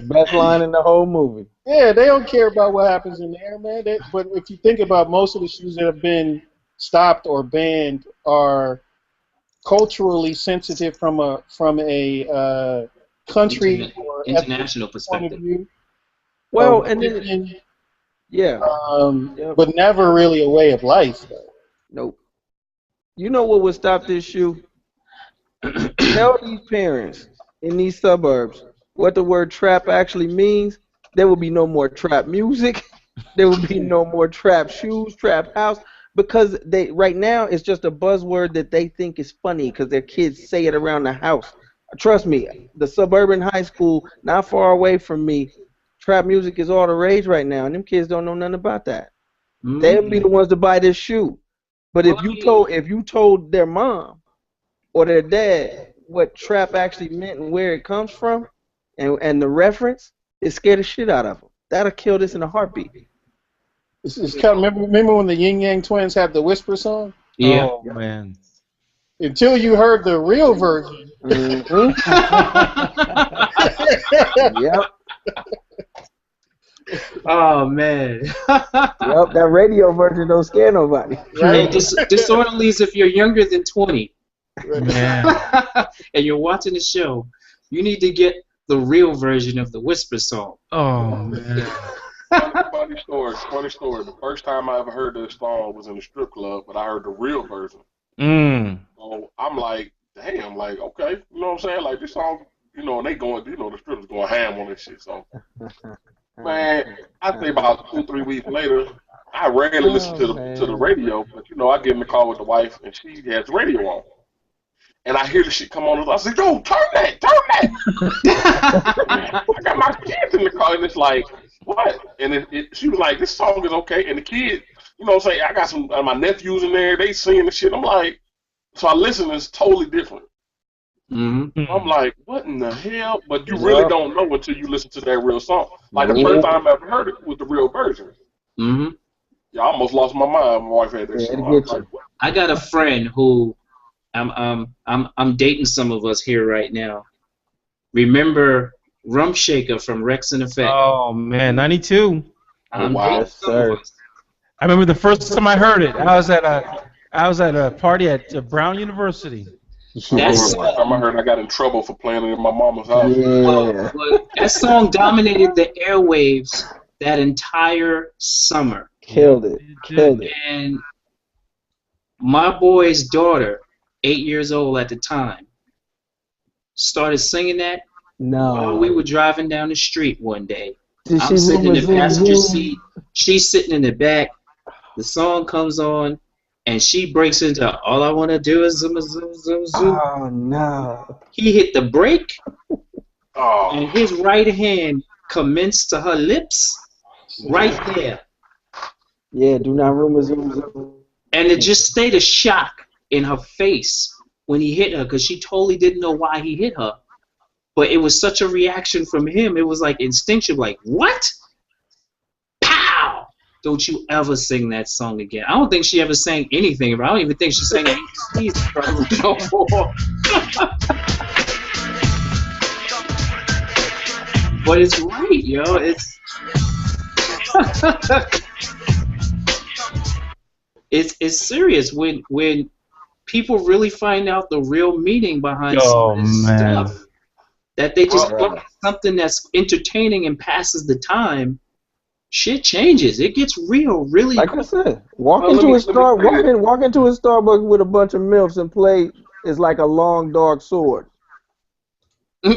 Best line in the whole movie. Yeah, they don't care about what happens in there, man. But if you think about most of the shoes that have been stopped or banned are culturally sensitive from a country or international point perspective. of view. Well, and then but never really a way of life. nope. You know what would stop this shoe? Tell these parents in these suburbs what the word trap actually means. There will be no more trap music. There will be no more trap shoes, trap house, because right now it's just a buzzword that they think is funny because their kids say it around the house. Trust me, the suburban high school not far away from me, trap music is all the rage right now, and them kids don't know nothing about that. They'll be the ones to buy this shoe. But if you told their mom or their dad what trap actually meant and where it comes from, and the reference, it scared the shit out of them. That'll kill this in a heartbeat. It's kind of remember when the Yin Yang Twins had the Whisper song? Yeah. Oh man. Until you heard the real version. Mm-hmm. Yep. Oh man. Yep. That radio version don't scare nobody. Hey, Disorderlies, if you're younger than 20 Man. and you're watching the show, you need to get the real version of the Whisper song. Oh man. Funny story. Funny story. The first time I ever heard this song was in a strip club, but I heard the real version. So I'm like, damn, like, okay, you know what I'm saying? Like, this song, you know, and they going, you know, the strippers going ham on this shit. So, man, I think about 2-3 weeks later, I rarely listen to the radio, but, you know, I get in the car with the wife, and she has the radio on. And I hear the shit come on, and I say, yo, turn that! I got my kids in the car, and it's like, what? And she was like, this song is okay, and the kid, you know, say, I got some my nephews in there, they singing the shit. I'm like, so I listen, it's totally different. Mm-hmm. I'm like, what in the hell? But you really don't know until you listen to that real song. Like the first time I ever heard it was the real version. Mm-hmm. Yeah, I almost lost my mind. My wife had that shit. Like, I got a friend who I'm dating some of us here right now. Remember Rum Shaker from Rex and Effect? Oh man, 92. I'm wow. dating some of us. I remember the first time I heard it. I was at a party at Brown University. That's the first time I heard I got in trouble for playing it in my mama's house. Yeah. Well, that song dominated the airwaves that entire summer. Killed it. And my boy's daughter, 8 years old at the time, started singing that while we were driving down the street one day. I'm sitting in the passenger seat. She's sitting in the back. The song comes on, and she breaks into "All I Wanna Do Is Zoom, Zoom, Zoom, Zoom." Oh no! He hit the brake, Oh. and his right hand commenced to her lips, right there. Yeah, do not rumor zoom zoom. And it just stayed a shock in her face when he hit her, because she totally didn't know why he hit her. But it was such a reaction from him. It was like instinctive, like, what? Pow! Don't you ever sing that song again. I don't think she ever sang anything. I don't even think she sang ABCs no more. But it's right, yo. It's serious when people really find out the real meaning behind some of this stuff. That they just look at something that's entertaining and passes the time. Shit changes. It gets real, really. Like I said, walk into a Starbucks with a bunch of MILFs and play is like a long dark sword. That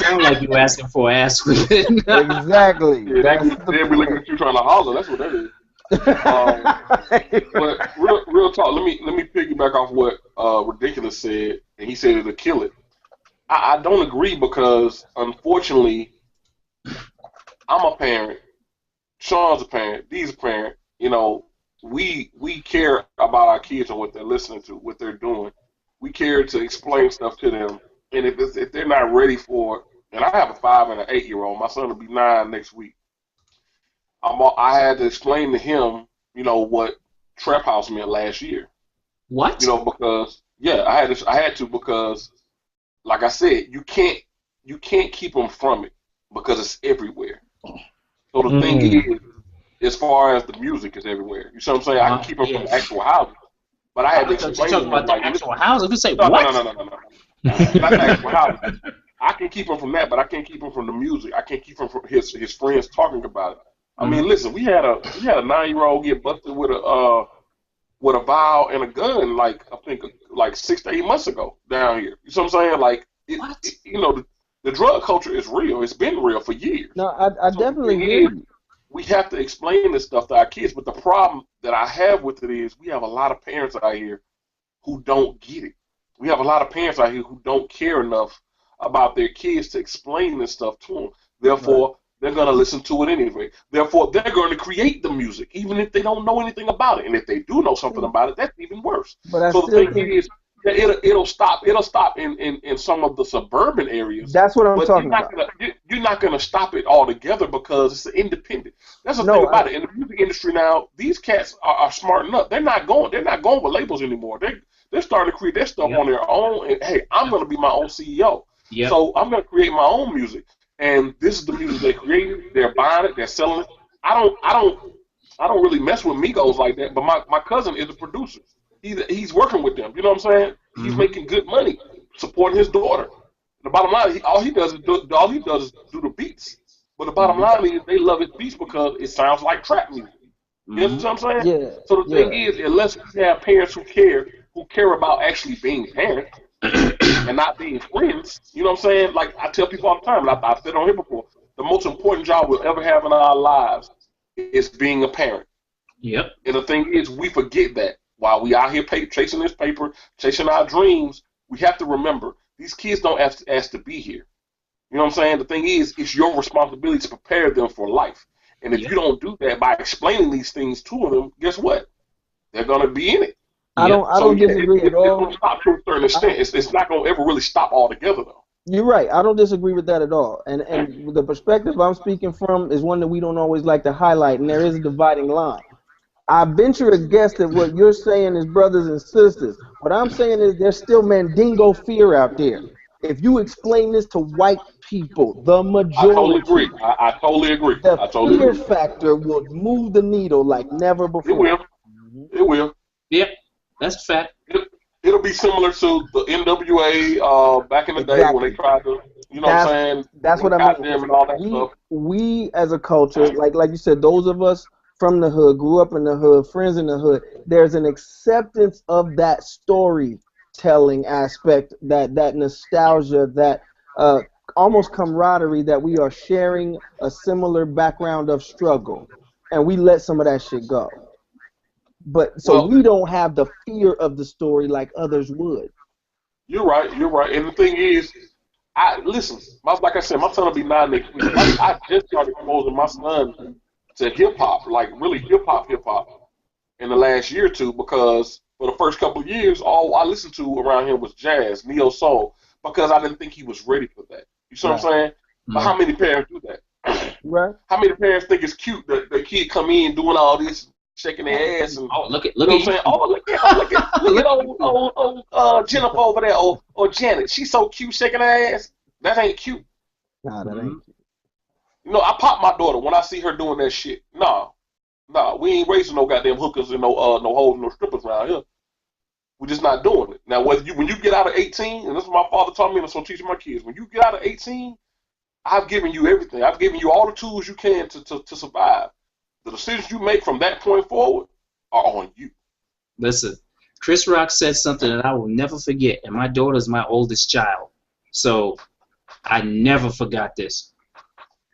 sounds like you asking for ass whipping. Exactly. Yeah, they'll be looking at you trying to holler. That's what that is. But real talk. Let me piggyback off what Ridiculous said, and he said it'll kill it. I don't agree, because unfortunately, I'm a parent. Sean's a parent. Dee's a parent. You know, we care about our kids and what they're listening to, what they're doing. We care to explain stuff to them, and if they're not ready for it, and I have a 5 and an 8-year-old. My son will be 9 next week. I had to explain to him, you know, what Trap House meant last year. What? You know, because I had to because, like I said, you can't keep them from it because it's everywhere. So the thing is, as far as the music is everywhere, you see what I'm saying? I can keep them from the actual houses, but I had to explain to them. About the actual houses? You say no, what? No. Not the actual houses. I can keep him from that, but I can't keep him from the music. I can't keep him from his friends talking about it. I mean, listen, we had a 9-year-old get busted with a vial and a gun, like I think like 6 to 8 months ago down here. You see what I'm saying? Like, you know, the drug culture is real. It's been real for years. No, I definitely hear you. We have to explain this stuff to our kids, but the problem that I have with it is we have a lot of parents out here who don't get it. We have a lot of parents out here who don't care enough about their kids to explain this stuff to them. Therefore, they're going to listen to it anyway. Therefore, they're going to create the music, even if they don't know anything about it. And if they do know something about it, that's even worse. But so the thing is, it'll stop. It'll stop in some of the suburban areas. That's what I'm talking about. You're not going to stop it altogether because it's an independent. That's the No, thing about it. In the music industry now, these cats are smart enough. They're not going with labels anymore. They're starting to create their stuff on their own. And hey, I'm going to be my own CEO. Yep. So I'm going to create my own music. And this is the music they created. They're buying it. They're selling it. I don't really mess with Migos like that. But my cousin is a producer. He's working with them. You know what I'm saying? He's making good money supporting his daughter. The bottom line, all he does is do the beats. But the bottom line is they love his beats because it sounds like trap music. You know what I'm saying? Yeah. So the thing is, unless we have parents who care about actually being parents and not being friends, you know what I'm saying? Like I tell people all the time, and I've said on here before, the most important job we'll ever have in our lives is being a parent. Yep. And the thing is, we forget that while we out here chasing this paper, chasing our dreams, we have to remember these kids don't ask to be here. You know what I'm saying? The thing is, it's your responsibility to prepare them for life. And if you don't do that by explaining these things to them, guess what? They're gonna be in it. I don't disagree at all. It's gonna stop to a certain extent. It's not gonna ever really stop altogether though. You're right. I don't disagree with that at all. And the perspective I'm speaking from is one that we don't always like to highlight, and there is a dividing line. I venture to guess that what you're saying is brothers and sisters. What I'm saying is there's still Mandingo fear out there. If you explain this to white people, the majority, I totally agree. I totally agree. The fear factor will move the needle like never before. It will. It will. Yep, that's a fact. It'll be similar to the NWA back in the day when they tried to, you know what I'm saying? That's what I mean. And all that stuff. We as a culture, like you said, those of us from the hood, grew up in the hood, friends in the hood, there's an acceptance of that storytelling aspect, that nostalgia, that almost camaraderie that we are sharing a similar background of struggle. And we let some of that shit go. But so we don't have the fear of the story like others would. You're right. And the thing is, listen, like I said, my son will be 9 next week. I just started exposing my son to hip hop, like really hip hop, in the last year or two, because for the first couple of years, all I listened to around him was jazz, neo soul, because I didn't think he was ready for that. You see what I'm saying? But how many parents do that? Right. How many parents think it's cute that the kid come in doing all this, shaking their ass and look at saying, look at old Jennifer over there, or Janet, she's so cute shaking her ass. That ain't cute. Nah, that ain't cute. You know, I pop my daughter when I see her doing that shit. Nah, we ain't raising no goddamn hookers and no hoes and no strippers around here. We're just not doing it. Now, when you get out of 18, and this is what my father taught me, and I'm still teaching my kids, when you get out of 18, I've given you everything. I've given you all the tools you can to survive. The decisions you make from that point forward are on you. Listen, Chris Rock said something that I will never forget, and my daughter's my oldest child, so I never forgot this.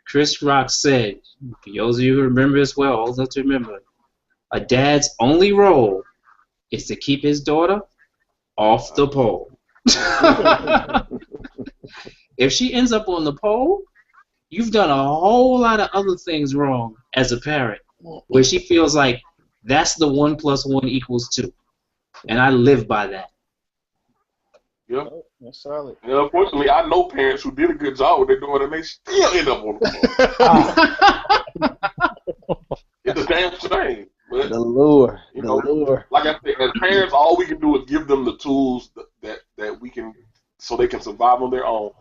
Chris Rock said, for those of you who remember this well, old enough to remember, a dad's only role is to keep his daughter off the pole. If she ends up on the pole, you've done a whole lot of other things wrong as a parent, where she feels like that's the 1 + 1 = 2. And I live by that. Yeah. That's solid. And unfortunately, I know parents who did a good job with their daughter and they still end up on the phone. It's a damn shame. But, the lure. You know, like I said, as parents, all we can do is give them the tools that we can, so they can survive on their own.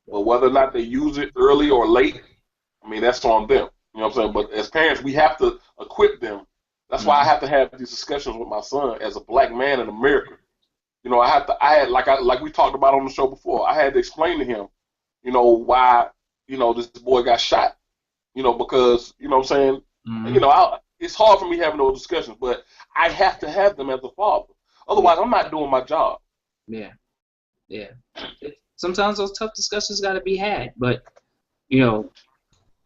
But whether or not they use it early or late, I mean, that's on them. You know what I'm saying? But as parents, we have to equip them. That's why I have to have these discussions with my son as a black man in America. You know, like we talked about on the show before, I had to explain to him, you know, why, you know, this boy got shot. You know, because, you know what I'm saying, you know, it's hard for me having those discussions, but I have to have them as a father. Otherwise, I'm not doing my job. Yeah. Sometimes those tough discussions got to be had, but, you know,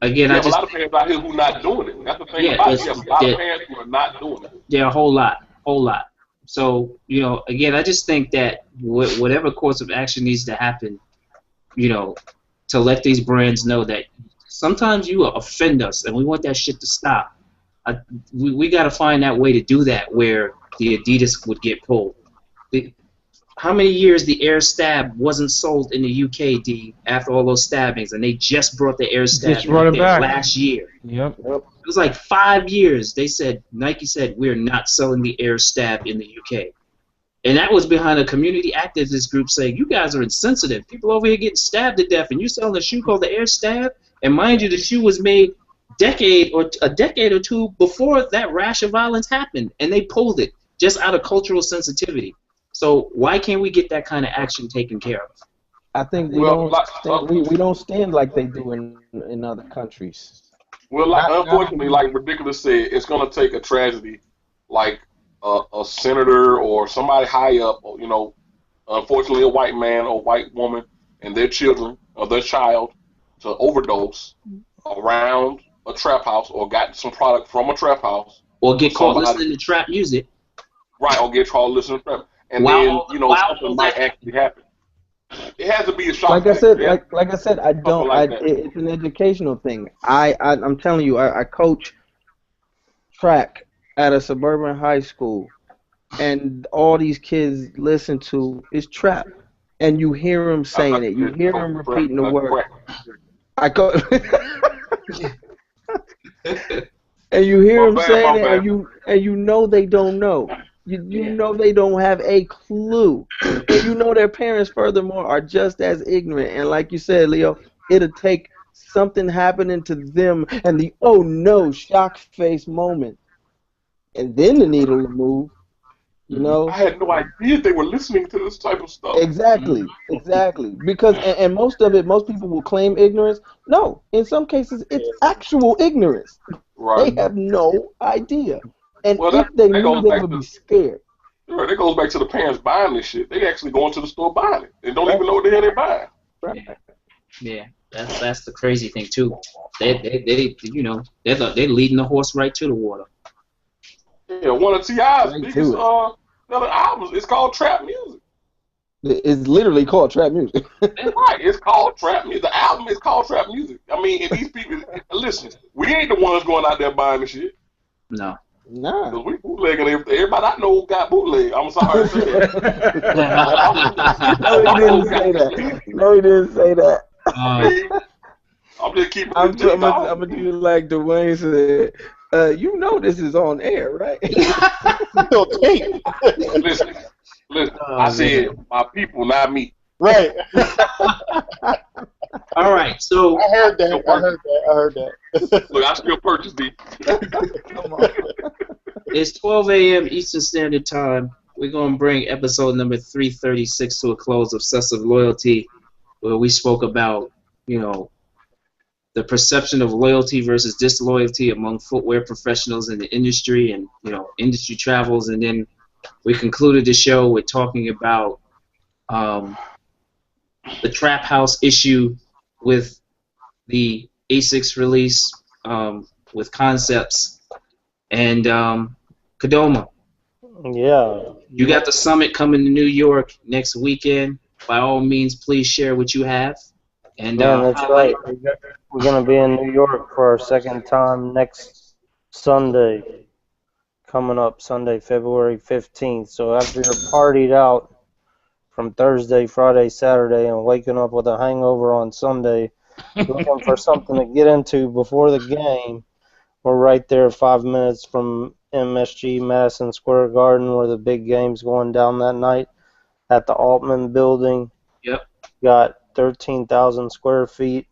again, a lot of parents out here who not doing it. That's the thing about it. A lot of parents who are not doing it. Yeah, a whole lot. So, you know, again, I just think that whatever course of action needs to happen, you know, to let these brands know that sometimes you offend us and we want that shit to stop. We got to find that way to do that where the Adidas would get pulled. how many years the Air Stab wasn't sold in the UK, D, after all those stabbings, and they just brought the Air Stab Just brought it there back. last year. Yep. Yep. It was like 5 years. They said, Nike said, we're not selling the Air Stab in the UK. And that was behind a community activist group saying, you guys are insensitive. People over here getting stabbed to death, and you selling a shoe called the Air Stab? And mind you, the shoe was made a decade or two before that rash of violence happened, and they pulled it just out of cultural sensitivity. So why can't we get that kind of action taken care of? I think we Well, we don't stand like they do in other countries. Well, unfortunately, like Ridiculous said, it's going to take a tragedy like a senator or somebody high up, you know, unfortunately a white man or white woman and their children or their child to overdose around a trap house or got some product from a trap house. Or get caught listening to trap music. Right, or get caught listening to trap. And then, you know, something might actually happen. It has to be a shock. Like I said, like I said, that. it's an educational thing. I'm telling you, I coach track at a suburban high school, and all these kids listen to is trap, and you hear them saying it, you hear them repeating the word. I go, and you hear them saying it, and you know they don't know. You know they don't have a clue. And you know their parents, furthermore, are just as ignorant. And like you said, Leo, it'll take something happening to them and the oh no shock face moment. And then the needle will move. You know? I had no idea they were listening to this type of stuff. Exactly. Because and most people will claim ignorance. No, in some cases it's actual ignorance. Right. They have no idea. And Well, if they that knew, they would be scared. Right, that goes back to the parents buying this shit. They actually go into the store buying it and don't even know what the hell they're buying. Right. Yeah, that's the crazy thing too. They you know, they're leading the horse right to the water. Yeah, one of T.I.'s biggest other albums is called Trap Music. It's literally called trap music. Right, it's called Trap Music. The album is called Trap Music. I mean, and these people, listen, we ain't the ones going out there buying the shit. No. Nah. Because we bootlegging everything. Everybody I know got bootleg. I'm sorry to say that. No, he didn't say that. I'm just keeping I'm gonna do like Dwayne said. You know this is on air, right? Listen. I said my people, not me. Right. All right, so I heard that. Look, I still purchase these. Come on. it's 12 a.m. Eastern Standard Time. We're going to bring episode number 336 to a close of Obsessive Loyalty, where we spoke about, you know, the perception of loyalty versus disloyalty among footwear professionals in the industry and, you know, industry travels. And then we concluded the show with talking about the Trap House issue with the ASICS release with Concepts and Kadoma. Yeah. You got the summit coming to New York next weekend. By all means, please share what you have. And that's right. We're going to be in New York for our second time next Sunday, coming up Sunday, February 15th. So after you're partied out from Thursday, Friday, Saturday, and waking up with a hangover on Sunday, looking for something to get into before the game, we're right there 5 minutes from MSG, Madison Square Garden, where the big game's going down that night at the Altman Building. Yep. Got 13,000 square feet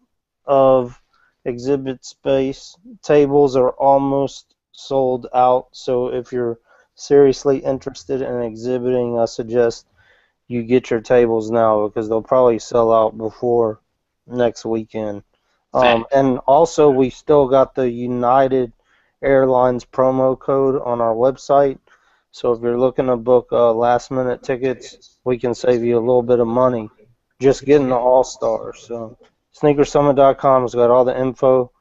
of exhibit space. Tables are almost sold out, so if you're seriously interested in exhibiting, I suggest you get your tables now because they'll probably sell out before next weekend. And also, we still got the United Airlines promo code on our website. So if you're looking to book last-minute tickets, we can save you a little bit of money just getting the All-Stars. So sneakersummit.com has got all the info.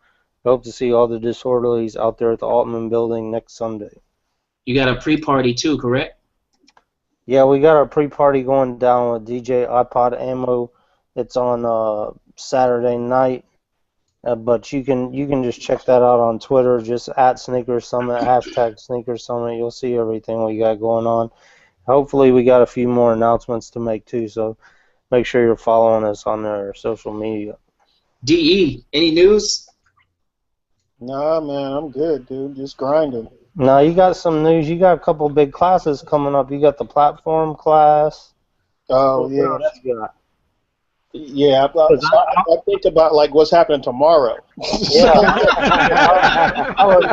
I hope to see all the Disorderlies out there at the Altman Building next Sunday. You got a pre-party too, correct? Yeah, we got our pre-party going down with DJ iPod Ammo. It's on Saturday night, but you can just check that out on Twitter, just at Sneaker Summit, hashtag Sneaker Summit. You'll see everything we got going on. Hopefully we got a few more announcements to make too, so make sure you're following us on our social media. DE, any news? Nah, man, I'm good, dude. Just grinding. Now you got some news. You got a couple big classes coming up. You got the platform class. Oh, What yeah. else you got? Yeah, I think about like what's happening tomorrow. Yeah, I was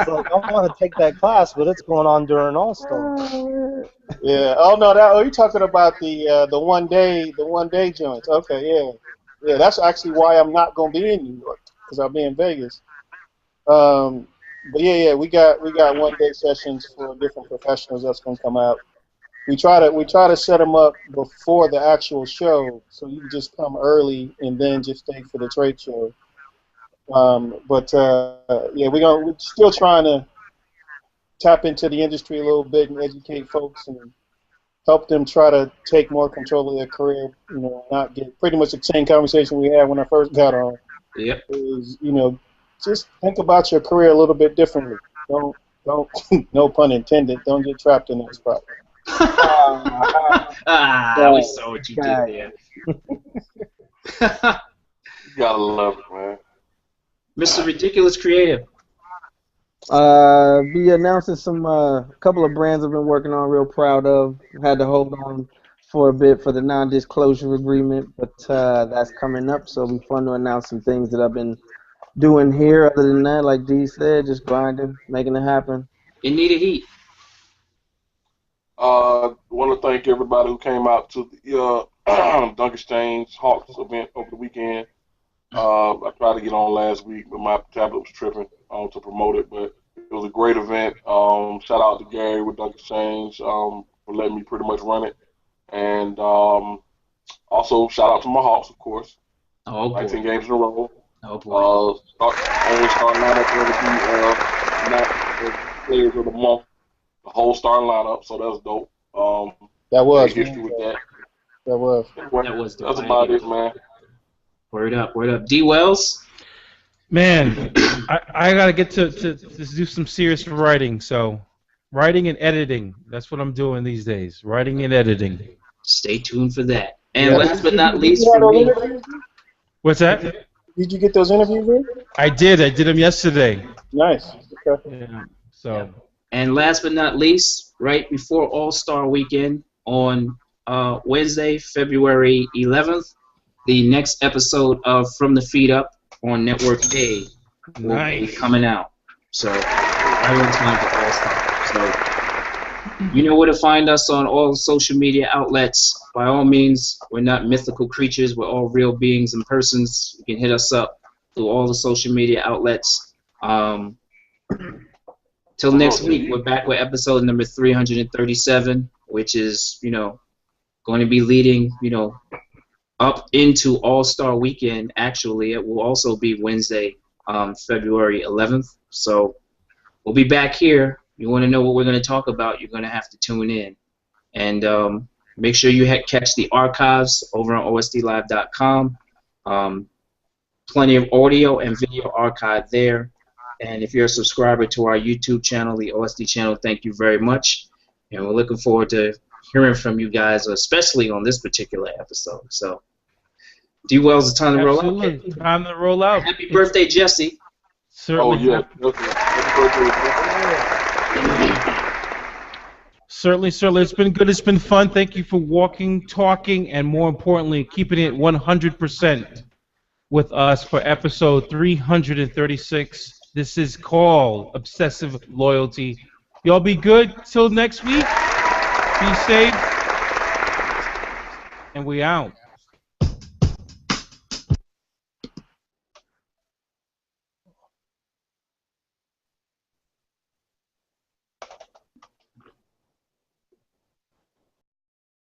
like, I want to take that class, but it's going on during All Star. Yeah. Oh no, you're talking about the one day joints. Okay, yeah, yeah. That's actually why I'm not gonna be in New York because I'll be in Vegas. But yeah, we got 1 day sessions for different professionals that's gonna come out. We try to set them up before the actual show, so you can just come early and then just stay for the trade show. But yeah, we're still trying to tap into the industry a little bit and educate folks and help them try to take more control of their career. You know, not get pretty much the same conversation we had when I first got on. Yep. Is just think about your career a little bit differently. Don't no pun intended. Don't get trapped in that spot. We saw what you did there. You gotta love it, man. Mr. Ridiculous Creative. Be announcing some couple of brands I've been working on, real proud of. Had to hold on for a bit for the non-disclosure agreement, but that's coming up, so it'll be fun to announce some things that I've been doing here. Other than that, like D said, just grinding, making it happen. In need of heat. Want to thank everybody who came out to the Dunk Exchange Hawks event over the weekend. I tried to get on last week, but my tablet was tripping to promote it. But it was a great event. Shout out to Gary with Dunk Exchange for letting me pretty much run it. And also shout out to my Hawks, of course. Oh, boy. 19 games in a row. Oh, boy. Only starting lineup going to be players of the month. The whole starting lineup, so that's dope. That was history with that. That was. That's about it, man. Word up, word up. D Wells. Man, I gotta get to do some serious writing. So, writing and editing. That's what I'm doing these days. Writing and editing. Stay tuned for that. And Yeah. last but not least for me. What's that? Did you get those interviews in? I did them yesterday. Nice. Okay. Yeah. So. Yeah. And last but not least, right before All-Star Weekend on Wednesday, February 11th, the next episode of From the Feet Up on Network A will be coming out. So, right on time for All-Star. So, you know where to find us on all social media outlets. By all means, we're not mythical creatures. We're all real beings and persons. You can hit us up through all the social media outlets. Till next week, we're back with episode number 337, which is, going to be leading, up into All-Star Weekend. Actually, it will also be Wednesday, February 11th. So we'll be back here. You want to know what we're going to talk about, you're going to have to tune in. And make sure you catch the archives over on osdlive.com. Plenty of audio and video archive there. And if you're a subscriber to our YouTube channel, the OSD channel, thank you very much. And we're looking forward to hearing from you guys, especially on this particular episode. So, D Wells, it's time to roll out. Absolutely. Time to roll out. Happy birthday, Jesse. Certainly. Oh, yeah. Certainly. It's been good. It's been fun. Thank you for walking, talking, and more importantly, keeping it 100% with us for episode 336. This is called Obsessive Loyalty. Y'all be good till next week. Be safe. And we out.